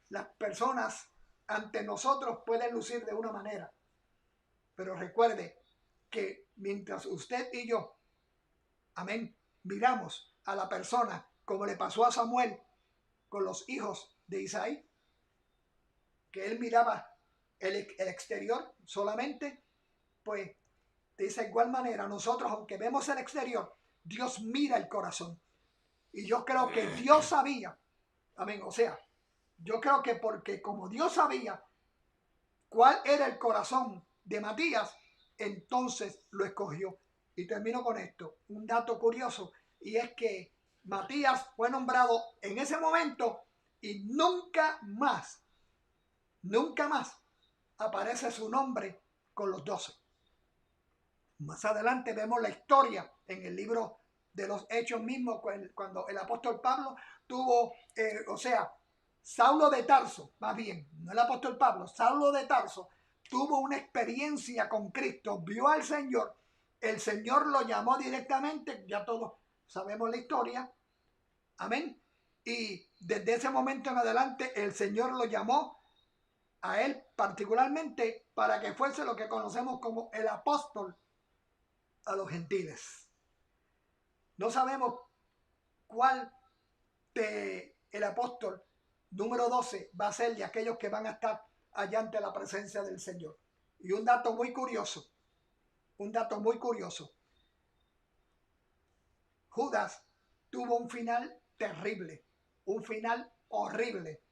las personas ante nosotros pueden lucir de una manera, pero recuerde que mientras usted y yo, amén, miramos a la persona como le pasó a Samuel con los hijos de Isaí, que él miraba el exterior solamente, pues de esa igual manera nosotros, aunque vemos el exterior, Dios mira el corazón. Y yo creo que Dios sabía, amén, o sea, yo creo que porque como Dios sabía cuál era el corazón de Matías, entonces lo escogió. Y termino con esto, un dato curioso, y es que Matías fue nombrado en ese momento y nunca más aparece su nombre con los 12. Más adelante vemos la historia en el libro de los Hechos mismos, cuando el apóstol Pablo tuvo, Saulo de Tarso, más bien, no el apóstol Pablo, Saulo de Tarso tuvo una experiencia con Cristo, vio al Señor, el Señor lo llamó directamente, ya todos sabemos la historia, amén, y desde ese momento en adelante el Señor lo llamó a él particularmente para que fuese lo que conocemos como el apóstol a los gentiles. No sabemos cuál de el apóstol número 12 va a ser de aquellos que van a estar allá ante la presencia del Señor. Y un dato muy curioso, Judas tuvo un final terrible, un final horrible.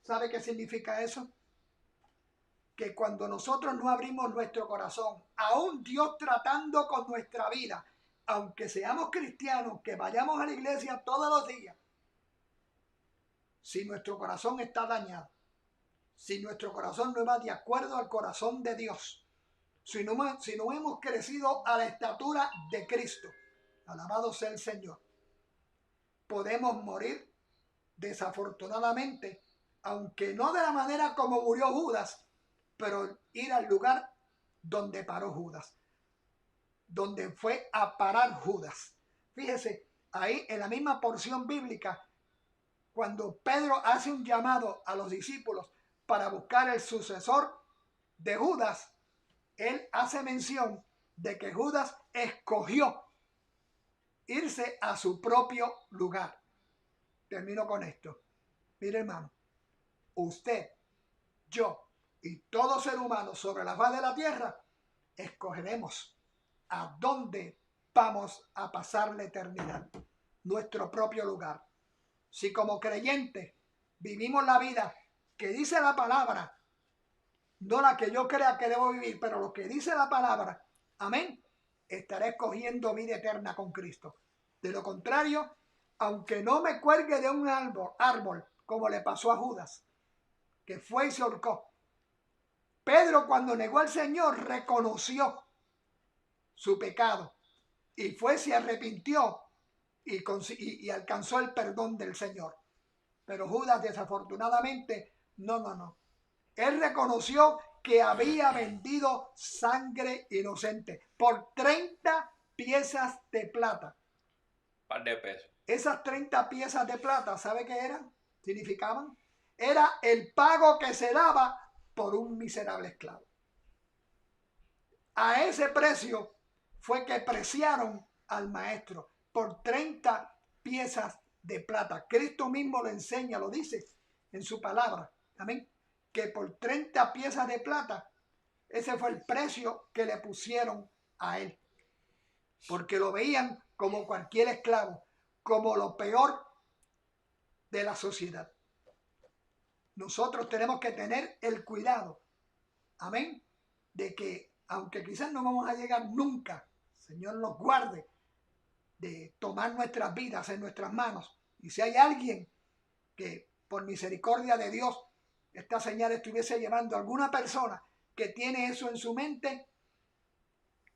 ¿Sabe qué significa eso? Que cuando nosotros no abrimos nuestro corazón, aún Dios tratando con nuestra vida, aunque seamos cristianos, que vayamos a la iglesia todos los días, si nuestro corazón está dañado, si nuestro corazón no va de acuerdo al corazón de Dios, si no hemos crecido a la estatura de Cristo, alabado sea el Señor, podemos morir desafortunadamente, aunque no de la manera como murió Judas, pero ir al lugar donde paró Judas, donde fue a parar Judas. Fíjese, ahí en la misma porción bíblica, cuando Pedro hace un llamado a los discípulos para buscar el sucesor de Judas, él hace mención de que Judas escogió irse a su propio lugar. Termino con esto. Mire, hermano, usted, yo y todo ser humano sobre la faz de la tierra escogeremos a dónde vamos a pasar la eternidad, nuestro propio lugar. Si como creyentes vivimos la vida que dice la palabra, no la que yo crea que debo vivir, pero lo que dice la palabra, amén, estaré escogiendo vida eterna con Cristo. De lo contrario, aunque no me cuelgue de un árbol como le pasó a Judas, que fue y se ahorcó, Pedro, cuando negó al Señor, reconoció su pecado y se arrepintió y alcanzó el perdón del Señor. Pero Judas, desafortunadamente, no. Él reconoció que había vendido sangre inocente por 30 piezas de plata. Par de pesos. Esas 30 piezas de plata, ¿sabe qué eran? Significaban. Era el pago que se daba por un miserable esclavo. A ese precio fue que preciaron al maestro por 30 piezas de plata. Cristo mismo lo enseña, lo dice en su palabra. Amén. Que por 30 piezas de plata, ese fue el precio que le pusieron a él. Porque lo veían como cualquier esclavo, como lo peor de la sociedad. Nosotros tenemos que tener el cuidado, amén, de que aunque quizás no vamos a llegar nunca, Señor nos guarde de tomar nuestras vidas en nuestras manos. Y si hay alguien que por misericordia de Dios esta señal estuviese llevando a alguna persona que tiene eso en su mente,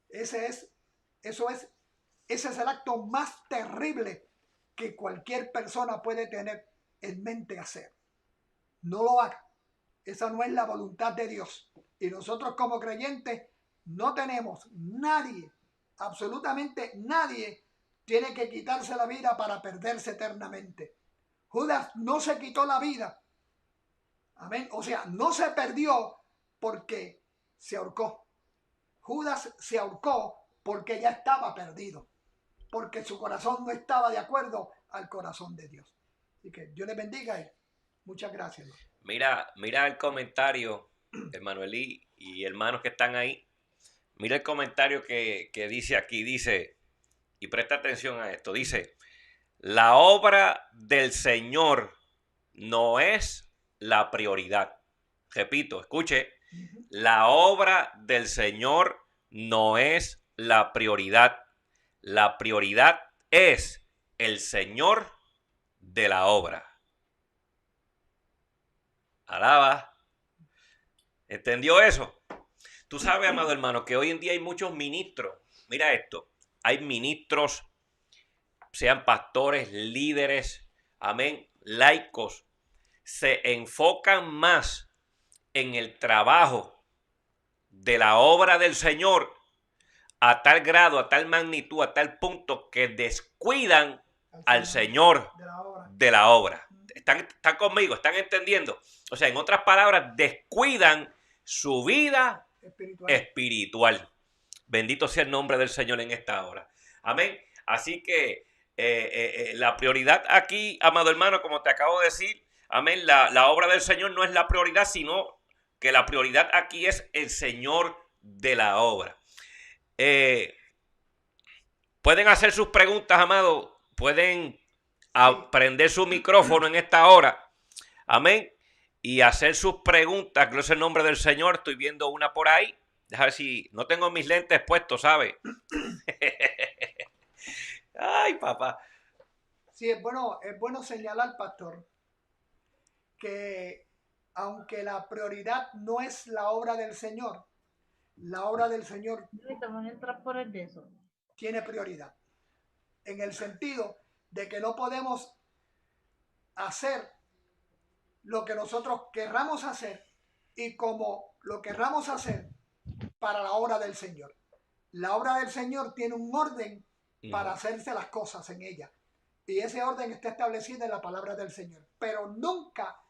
ese es el acto más terrible que cualquier persona puede tener en mente hacer. No lo haga. Esa no es la voluntad de Dios. Y nosotros como creyentes no tenemos, nadie, absolutamente nadie, tiene que quitarse la vida para perderse eternamente. Judas no se quitó la vida. Amén. O sea, no se perdió porque se ahorcó. Judas se ahorcó porque ya estaba perdido. Porque su corazón no estaba de acuerdo al corazón de Dios. Así que Dios les bendiga y muchas gracias. Mira el comentario, Emanuelí y hermanos que están ahí. Mira el comentario que dice aquí, dice, y presta atención a esto, dice, la obra del Señor no es la prioridad. Repito, escuche, la obra del Señor no es la prioridad. La prioridad es el Señor de la obra. Alaba. ¿Entendió eso? Tú sabes, amado hermano, que hoy en día hay muchos ministros. Mira esto. Hay ministros, sean pastores, líderes, amén, laicos. Se enfocan más en el trabajo de la obra del Señor a tal grado, a tal magnitud, a tal punto que descuidan al Señor de la obra. ¿Están conmigo? ¿Están entendiendo? O sea, en otras palabras, descuidan su vida espiritual. Bendito sea el nombre del Señor en esta hora. Amén. Así que la prioridad aquí, amado hermano, como te acabo de decir, amén, la obra del Señor no es la prioridad, sino que la prioridad aquí es el Señor de la obra. Pueden hacer sus preguntas, amado. Pueden prender su micrófono en esta hora. Amén. Y hacer sus preguntas. Gloria al nombre del Señor. Estoy viendo una por ahí. Déjame ver si no tengo mis lentes puestos, ¿sabe? Ay, papá. Sí, es bueno señalar, pastor, que aunque la prioridad no es la obra del Señor, La obra del Señor Van a entrar por el de eso. tiene prioridad, en el sentido de que no podemos hacer lo que nosotros querramos hacer y como lo querramos hacer para la obra del Señor. La obra del Señor tiene un orden para hacerse las cosas en ella. Y ese orden está establecido en la palabra del Señor. Pero nunca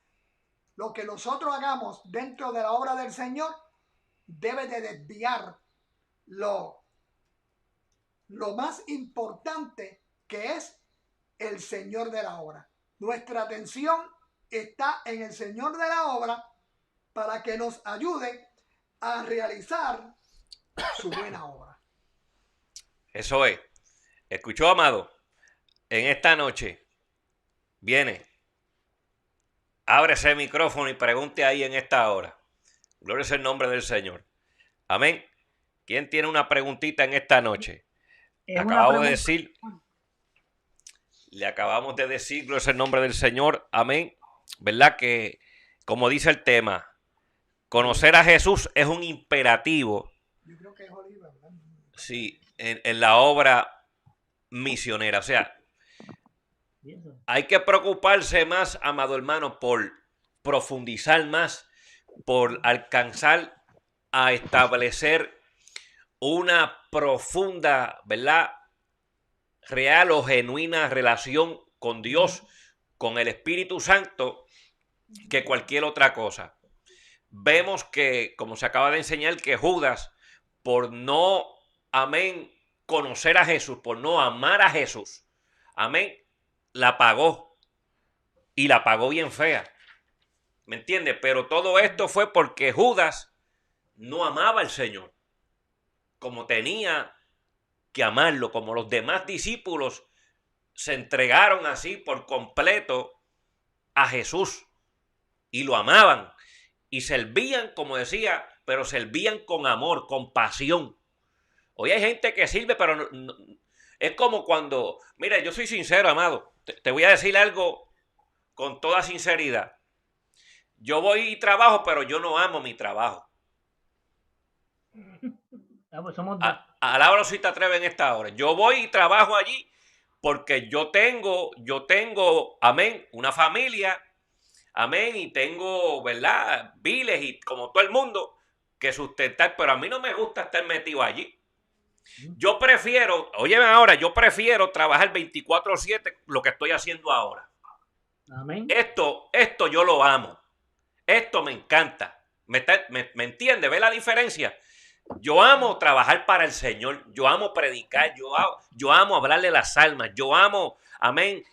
lo que nosotros hagamos dentro de la obra del Señor debe de desviar lo más importante, que es el Señor de la obra. Nuestra atención está en el Señor de la obra para que nos ayude a realizar su buena obra. Eso es. ¿Escuchó, amado? En esta noche viene, abre ese micrófono y pregunte ahí en esta hora. Gloria es el nombre del Señor. Amén. ¿Quién tiene una preguntita en esta noche? Le acabamos de decir, gloria es el nombre del Señor. Amén. ¿Verdad? Que, como dice el tema, conocer a Jesús es un imperativo. Yo creo que es Oliva, ¿verdad? Sí, en la obra misionera. O sea, hay que preocuparse más, amado hermano, por profundizar más, por alcanzar a establecer una profunda, ¿verdad?, real o genuina relación con Dios, con el Espíritu Santo, que cualquier otra cosa. Vemos que, como se acaba de enseñar, que Judas, por no, amén, conocer a Jesús, por no amar a Jesús, amén, la pagó, y la pagó bien fea. ¿Me entiendes? Pero todo esto fue porque Judas no amaba al Señor como tenía que amarlo, como los demás discípulos se entregaron así por completo a Jesús y lo amaban y servían, como decía, pero servían con amor, con pasión. Hoy hay gente que sirve, pero no, es como cuando, mira, yo soy sincero, amado, te voy a decir algo con toda sinceridad. Yo voy y trabajo, pero yo no amo mi trabajo. Pues somos Alábalo si te atreves en esta hora. Yo voy y trabajo allí porque yo tengo, amén, una familia, amén, y tengo, ¿verdad?, biles y como todo el mundo que sustentar, pero a mí no me gusta estar metido allí. Yo prefiero, óyeme ahora, yo prefiero trabajar 24/7 lo que estoy haciendo ahora. Amén. Esto yo lo amo. Esto me encanta. ¿Me entiende? ¿Ve la diferencia? Yo amo trabajar para el Señor. Yo amo predicar. Yo amo hablarle las almas. Yo amo, amén,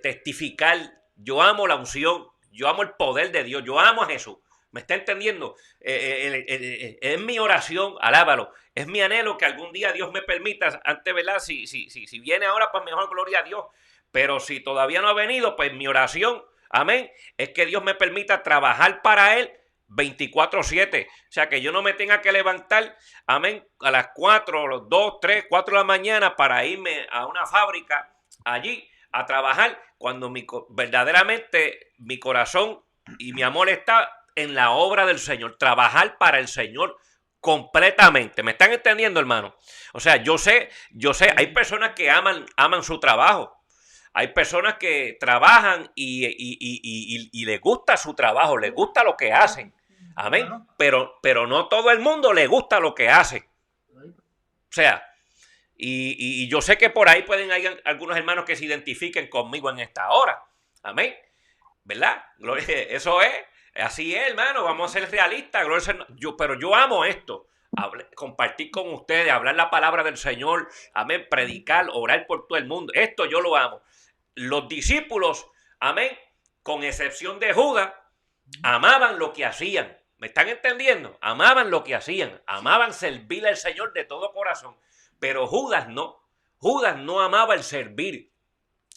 testificar. Yo amo la unción. Yo amo el poder de Dios. Yo amo a Jesús. ¿Me está entendiendo? Es mi oración, alábalo. Es mi anhelo que algún día Dios me permita, antes, ¿verdad? Si viene ahora, pues mejor, gloria a Dios. Pero si todavía no ha venido, pues mi oración, amén, es que Dios me permita trabajar para Él 24/7. O sea, que yo no me tenga que levantar, amén, a las 4, 2, 3, 4 de la mañana para irme a una fábrica allí a trabajar cuando verdaderamente mi corazón y mi amor está en la obra del Señor. Trabajar para el Señor completamente. ¿Me están entendiendo, hermano? O sea, yo sé, hay personas que aman su trabajo. Hay personas que trabajan y les gusta su trabajo, les gusta lo que hacen. Amén. Pero no todo el mundo le gusta lo que hace. O sea, y yo sé que por ahí pueden haber algunos hermanos que se identifiquen conmigo en esta hora. Amén. ¿Verdad? Eso es. Así es, hermano. Vamos a ser realistas. Pero yo amo esto. Compartir con ustedes, hablar la palabra del Señor. Amén. Predicar, orar por todo el mundo. Esto yo lo amo. Los discípulos, amén, con excepción de Judas, amaban lo que hacían. ¿Me están entendiendo? Amaban lo que hacían. Amaban servir al Señor de todo corazón. Pero Judas no. Judas no amaba el servir.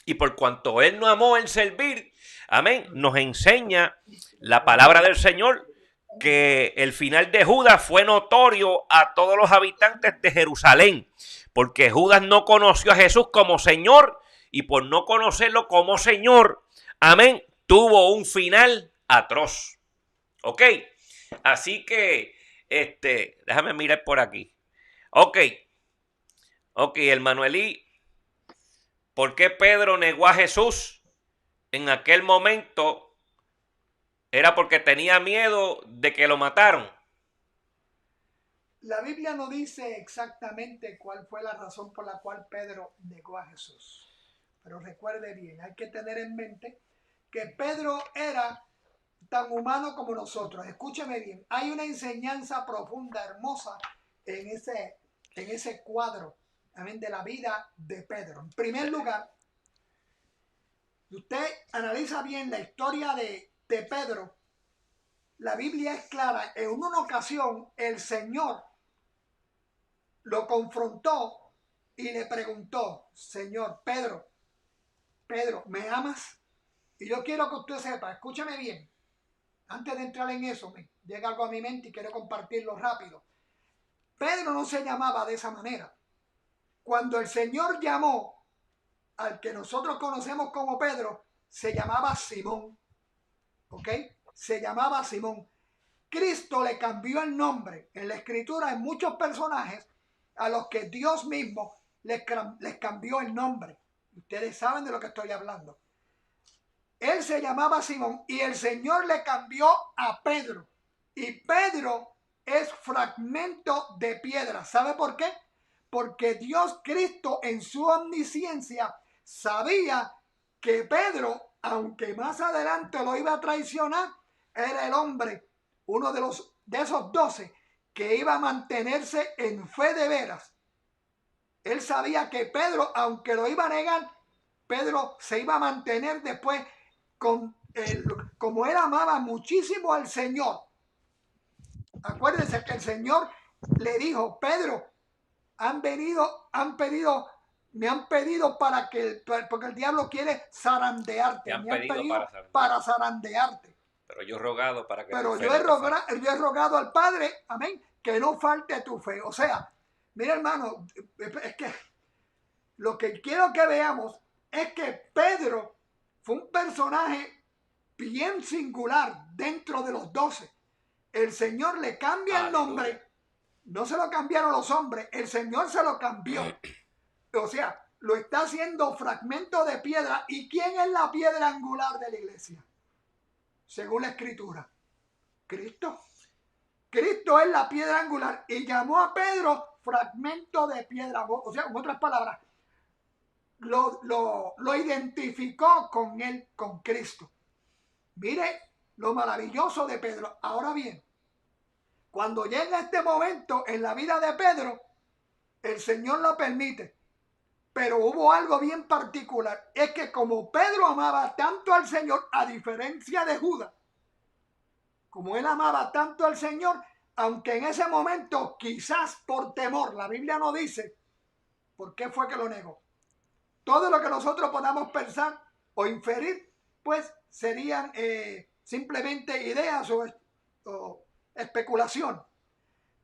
Y por cuanto él no amó el servir, amén, nos enseña la palabra del Señor que el final de Judas fue notorio a todos los habitantes de Jerusalén. Porque Judas no conoció a Jesús como Señor. Y por no conocerlo como Señor, amén, tuvo un final atroz. ¿Ok? Así que Déjame mirar por aquí. Ok, Hermanuelí, ¿por qué Pedro negó a Jesús en aquel momento? ¿Era porque tenía miedo de que lo mataron? La Biblia no dice exactamente cuál fue la razón por la cual Pedro negó a Jesús. Pero recuerde bien, hay que tener en mente que Pedro era tan humano como nosotros. Escúcheme bien, hay una enseñanza profunda, hermosa en ese cuadro también de la vida de Pedro. En primer lugar, si usted analiza bien la historia de Pedro, la Biblia es clara. En una ocasión el Señor lo confrontó y le preguntó: Señor, Pedro, ¿me amas? Y yo quiero que usted sepa, escúcheme bien, antes de entrar en eso, me llega algo a mi mente y quiero compartirlo rápido. Pedro no se llamaba de esa manera. Cuando el Señor llamó al que nosotros conocemos como Pedro, se llamaba Simón. ¿Ok? Se llamaba Simón. Cristo le cambió el nombre. En la Escritura hay muchos personajes a los que Dios mismo les cambió el nombre. Ustedes saben de lo que estoy hablando. Él se llamaba Simón y el Señor le cambió a Pedro. Y Pedro es fragmento de piedra. ¿Sabe por qué? Porque Dios Cristo en su omnisciencia sabía que Pedro, aunque más adelante lo iba a traicionar, era el hombre, uno de esos 12 que iba a mantenerse en fe de veras. Él sabía que Pedro, aunque lo iba a negar, Pedro se iba a mantener después como él amaba muchísimo al Señor. Acuérdense que el Señor le dijo: Pedro, me han pedido porque el diablo quiere zarandearte. Me han pedido para zarandearte. Pero yo he rogado para que Pero tu fe yo no te falte. he rogado al Padre, amén, que no falte tu fe. O sea, mira, hermano, es que lo que quiero que veamos es que Pedro fue un personaje bien singular dentro de los 12. El Señor le cambia el nombre. No se lo cambiaron los hombres, el Señor se lo cambió. O sea, lo está haciendo fragmento de piedra. ¿Y quién es la piedra angular de la iglesia? Según la Escritura, Cristo. Cristo es la piedra angular y llamó a Pedro fragmento de piedra. O sea, en otras palabras, lo identificó con él, con Cristo. Mire lo maravilloso de Pedro. Ahora bien, cuando llega este momento en la vida de Pedro, el Señor lo permite. Pero hubo algo bien particular. Es que como Pedro amaba tanto al Señor, a diferencia de Judas, como él amaba tanto al Señor, aunque en ese momento quizás por temor, la Biblia no dice por qué fue que lo negó. Todo lo que nosotros podamos pensar o inferir, pues serían simplemente ideas o especulación.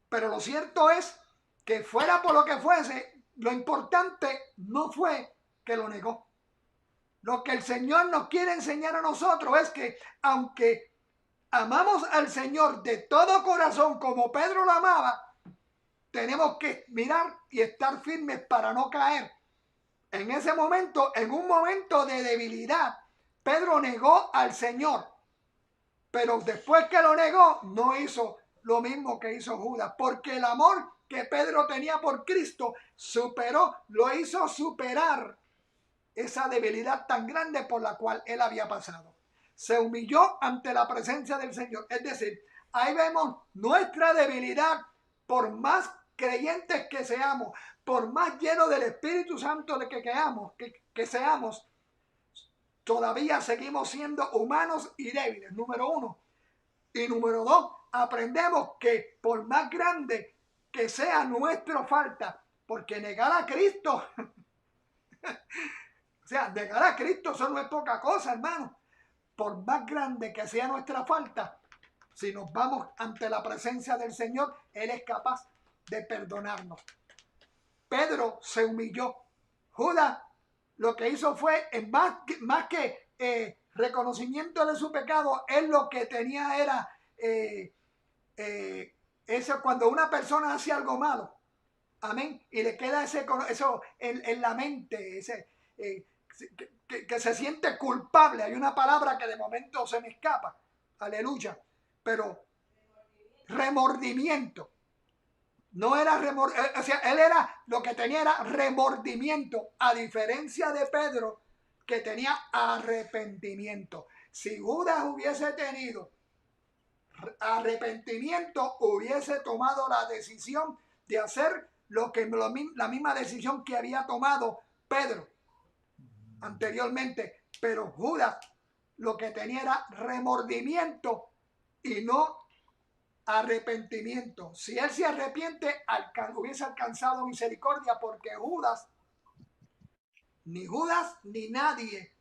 Pero lo cierto es que fuera por lo que fuese, lo importante no fue que lo negó. Lo que el Señor nos quiere enseñar a nosotros es que aunque amamos al Señor de todo corazón como Pedro lo amaba, tenemos que mirar y estar firmes para no caer. En ese momento, en un momento de debilidad, Pedro negó al Señor. Pero después que lo negó, no hizo lo mismo que hizo Judas, porque el amor que Pedro tenía por Cristo lo hizo superar esa debilidad tan grande por la cual él había pasado. Se humilló ante la presencia del Señor. Es decir, ahí vemos nuestra debilidad. Por más creyentes que seamos, por más llenos del Espíritu Santo de que seamos, todavía seguimos siendo humanos y débiles, número uno. Y número dos, aprendemos que por más grande que sea nuestra falta, porque negar a Cristo, o sea, negar a Cristo eso no es poca cosa, hermano. Por más grande que sea nuestra falta, si nos vamos ante la presencia del Señor, Él es capaz de perdonarnos. Pedro se humilló. Judas lo que hizo fue, más que reconocimiento de su pecado, él lo que tenía era Eso cuando una persona hace algo malo, amén, y le queda eso en la mente, que se siente culpable. Hay una palabra que de momento se me escapa, aleluya, pero remordimiento. No era remordimiento, o sea, él era, lo que tenía era remordimiento, a diferencia de Pedro, que tenía arrepentimiento. Si Judas hubiese tenido arrepentimiento, hubiese tomado la decisión de hacer la misma decisión que había tomado Pedro anteriormente. Pero Judas lo que tenía era remordimiento y no arrepentimiento. Si él se arrepiente, hubiese alcanzado misericordia, porque Judas ni nadie,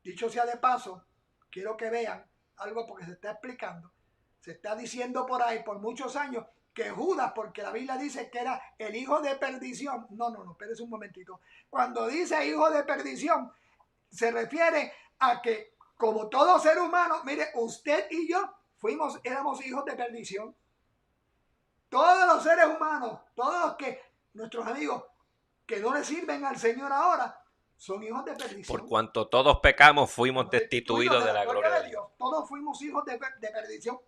dicho sea de paso, quiero que vean algo porque se está explicando, se está diciendo por ahí por muchos años que Judas, porque la Biblia dice que era el hijo de perdición. No, espérese un momentito. Cuando dice hijo de perdición, se refiere a que como todo ser humano, mire, usted y yo éramos hijos de perdición. Todos los seres humanos, todos los que, nuestros amigos que no le sirven al Señor ahora, son hijos de perdición. Por cuanto todos pecamos, fuimos destituidos de la gloria de Dios. Todos fuimos hijos de perdición.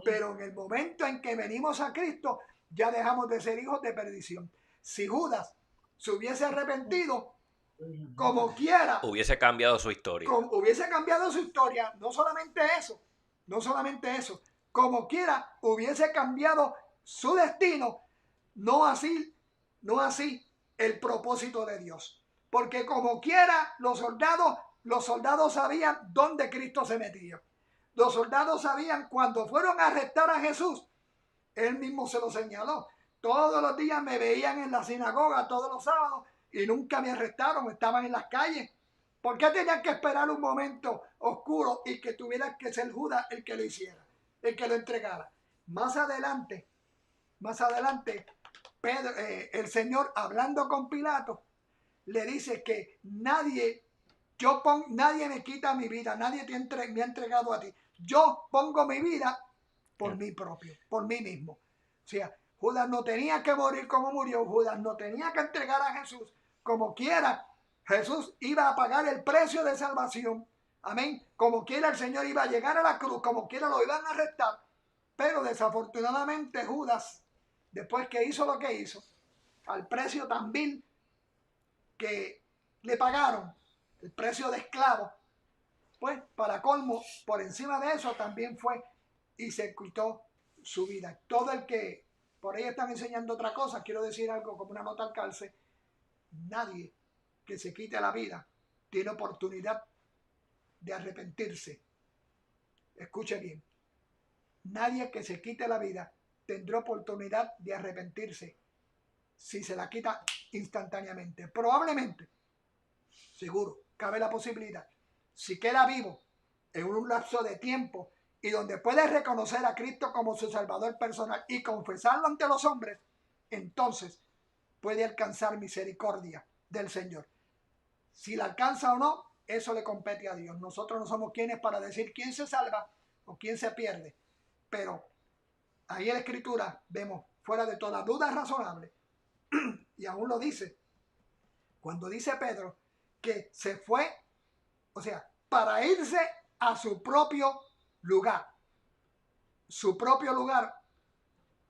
Pero en el momento en que venimos a Cristo, ya dejamos de ser hijos de perdición. Si Judas se hubiese arrepentido, como quiera, hubiese cambiado su historia. Hubiese cambiado su historia. No solamente eso, como quiera, hubiese cambiado su destino. No así el propósito de Dios. Porque como quiera, los soldados sabían dónde Cristo se metía. Los soldados sabían cuando fueron a arrestar a Jesús. Él mismo se lo señaló. Todos los días me veían en la sinagoga, todos los sábados, y nunca me arrestaron, estaban en las calles. ¿Por qué tenían que esperar un momento oscuro y que tuviera que ser Judas el que lo hiciera, el que lo entregara? Más adelante, Pedro, el Señor, hablando con Pilato, le dice que nadie me quita mi vida, nadie me ha entregado a ti. Yo pongo mi vida por mí propio, por mí mismo. O sea, Judas no tenía que morir como murió, Judas no tenía que entregar a Jesús. Como quiera, Jesús iba a pagar el precio de salvación. Amén. Como quiera, el Señor iba a llegar a la cruz, como quiera lo iban a arrestar. Pero desafortunadamente Judas, después que hizo lo que hizo, al precio tan vil que le pagaron, el precio de esclavo, pues para colmo, por encima de eso también fue y se quitó su vida. Todo el que por ahí están enseñando otra cosa, quiero decir algo como una nota al calce: nadie que se quite la vida tiene oportunidad de arrepentirse. Escuche bien, nadie que se quite la vida tendrá oportunidad de arrepentirse si se la quita instantáneamente. Probablemente, seguro, cabe la posibilidad, si queda vivo en un lapso de tiempo y donde puede reconocer a Cristo como su Salvador personal y confesarlo ante los hombres, entonces puede alcanzar misericordia del Señor. Si la alcanza o no, eso le compete a Dios. Nosotros no somos quienes para decir quién se salva o quién se pierde. Pero ahí en la Escritura vemos, fuera de toda duda razonable, y aún lo dice, cuando dice Pedro que se fue, o sea, para irse a su propio lugar. Su propio lugar,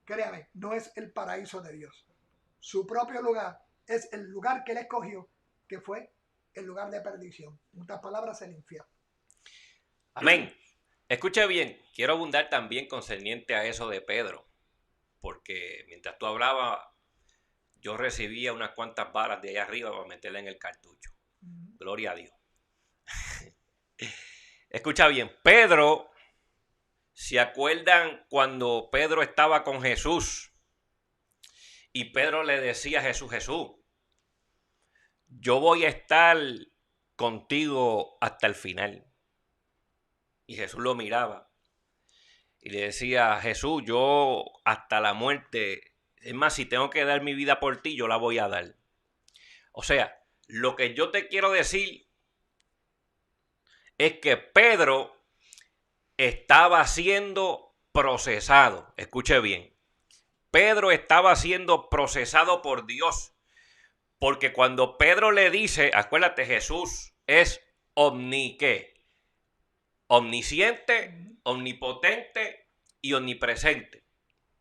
créame, no es el paraíso de Dios. Su propio lugar es el lugar que él escogió, que fue el lugar de perdición. En otras palabras, el infierno. Amén. Escuche bien, quiero abundar también concerniente a eso de Pedro, porque mientras tú hablabas, yo recibía unas cuantas balas de allá arriba para meterla en el cartucho. Gloria a Dios. Escucha bien, Pedro, ¿se acuerdan cuando Pedro estaba con Jesús? Y Pedro le decía a Jesús, yo voy a estar contigo hasta el final. Y Jesús lo miraba y le decía, Jesús, yo hasta la muerte, es más, si tengo que dar mi vida por ti, yo la voy a dar. O sea, lo que yo te quiero decir es que Pedro estaba siendo procesado. Escuche bien. Pedro estaba siendo procesado por Dios. Porque cuando Pedro le dice, acuérdate, Jesús es omnisciente, omnipotente y omnipresente.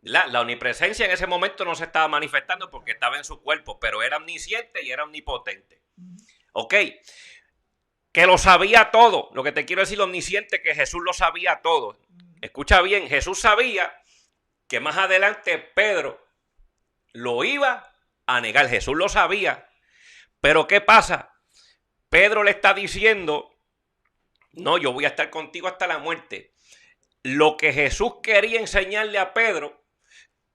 La omnipresencia en ese momento no se estaba manifestando porque estaba en su cuerpo, pero era omnisciente y era omnipotente. Ok, que lo sabía todo. Lo que te quiero decir, omnisciente, que Jesús lo sabía todo. Escucha bien, Jesús sabía que más adelante Pedro lo iba a negar. Jesús lo sabía. Pero ¿qué pasa? Pedro le está diciendo, no, yo voy a estar contigo hasta la muerte. Lo que Jesús quería enseñarle a Pedro,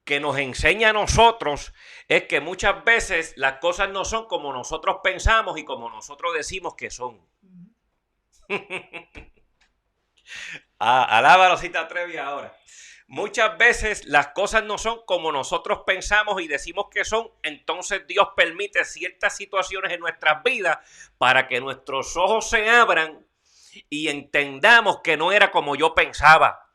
que nos enseña a nosotros, es que muchas veces las cosas no son como nosotros pensamos y como nosotros decimos que son. Alábalo si te atreves ahora. Muchas veces las cosas no son como nosotros pensamos y decimos que son, entonces Dios permite ciertas situaciones en nuestras vidas para que nuestros ojos se abran y entendamos que no era como yo pensaba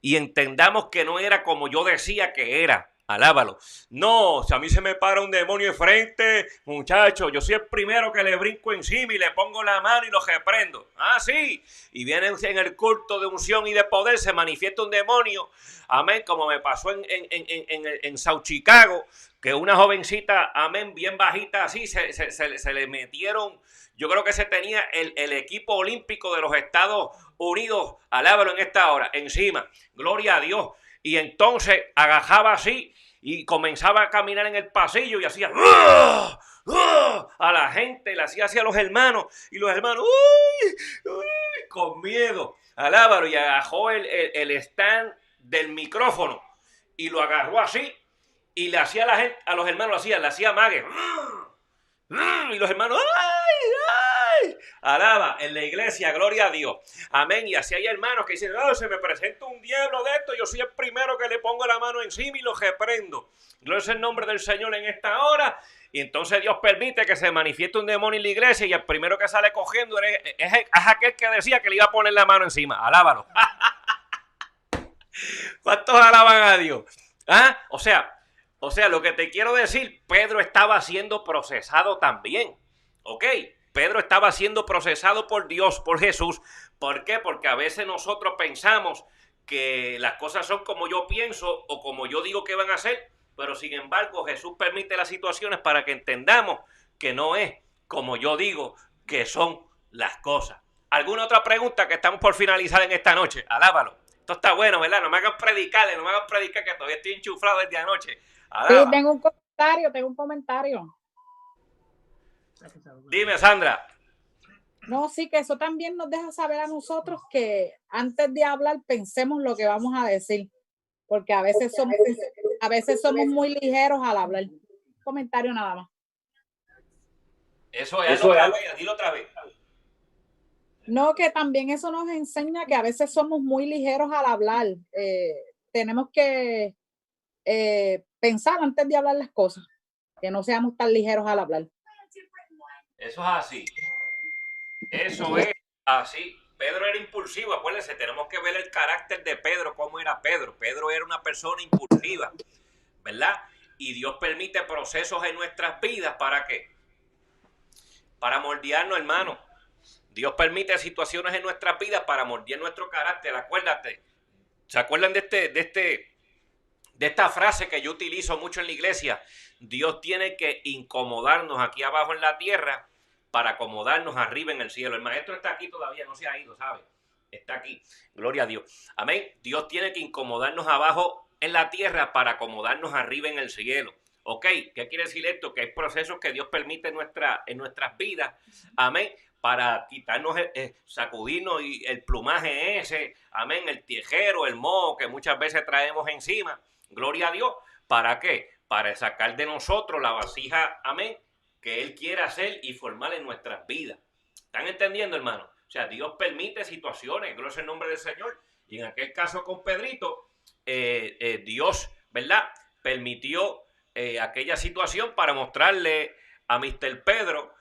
y entendamos que no era como yo decía que era. Alábalo. No, si a mí se me para un demonio enfrente, muchacho, yo soy el primero que le brinco encima y le pongo la mano y lo reprendo. Ah, sí. Y viene en el culto de unción y de poder, se manifiesta un demonio. Amén, como me pasó en South Chicago, que una jovencita, amén, bien bajita así, se le metieron. Yo creo que se tenía el equipo olímpico de los Estados Unidos, alábalo en esta hora, encima. Gloria a Dios. Y entonces agajaba así y comenzaba a caminar en el pasillo y hacía a la gente, le hacía así a los hermanos. Y los hermanos, con miedo, alábalo, y agajó el stand del micrófono y lo agarró así y le hacía a la gente, a los hermanos le hacía mague. Y los hermanos, ¡ay! Alaba en la iglesia, gloria a Dios. Amén. Y así hay hermanos que dicen, no, se me presenta un diablo de esto, yo soy el primero que le pongo la mano encima y lo reprendo. Gloria es el nombre del Señor en esta hora. Y entonces Dios permite que se manifieste un demonio en la iglesia y el primero que sale cogiendo es aquel que decía que le iba a poner la mano encima. Alábalo. ¿Cuántos alaban a Dios? ¿Ah? O sea, lo que te quiero decir, Pedro estaba siendo procesado también. ¿Ok? Pedro estaba siendo procesado por Dios, por Jesús. ¿Por qué? Porque a veces nosotros pensamos que las cosas son como yo pienso o como yo digo que van a ser, pero sin embargo Jesús permite las situaciones para que entendamos que no es como yo digo que son las cosas. ¿Alguna otra pregunta que estamos por finalizar en esta noche? Alábalo. Esto está bueno, ¿verdad? No me hagan predicar que todavía estoy enchuflado desde anoche. Sí, tengo un comentario. Dime, Sandra. No, sí, que eso también nos deja saber a nosotros que antes de hablar pensemos lo que vamos a decir, porque a veces somos muy ligeros al hablar. Comentario nada más. Eso es, dilo otra vez. No, que también eso nos enseña que a veces somos muy ligeros al hablar. Tenemos que pensar antes de hablar las cosas, que no seamos tan ligeros al hablar. Eso es así. Eso es así. Pedro era impulsivo, acuérdense, tenemos que ver el carácter de Pedro, cómo era Pedro. Pedro era una persona impulsiva, ¿verdad? Y Dios permite procesos en nuestras vidas, ¿para qué? Para moldearnos, hermano. Dios permite situaciones en nuestras vidas para moldear nuestro carácter. Acuérdate, ¿se acuerdan de esta frase que yo utilizo mucho en la iglesia? Dios tiene que incomodarnos aquí abajo en la tierra para acomodarnos arriba en el cielo. El maestro está aquí todavía, no se ha ido, ¿sabe? Está aquí. Gloria a Dios. Amén. Dios tiene que incomodarnos abajo en la tierra para acomodarnos arriba en el cielo. ¿Ok? ¿Qué quiere decir esto? Que hay procesos que Dios permite en nuestras vidas. Amén. Para quitarnos, sacudirnos el plumaje ese. Amén. El tijero, el moho que muchas veces traemos encima. Gloria a Dios. ¿Para qué? Para sacar de nosotros la vasija, amén, que Él quiere hacer y formar en nuestras vidas. ¿Están entendiendo, hermano? O sea, Dios permite situaciones, gloria al nombre del Señor. Y en aquel caso con Pedrito, Dios, ¿verdad? Permitió aquella situación para mostrarle a Mr. Pedro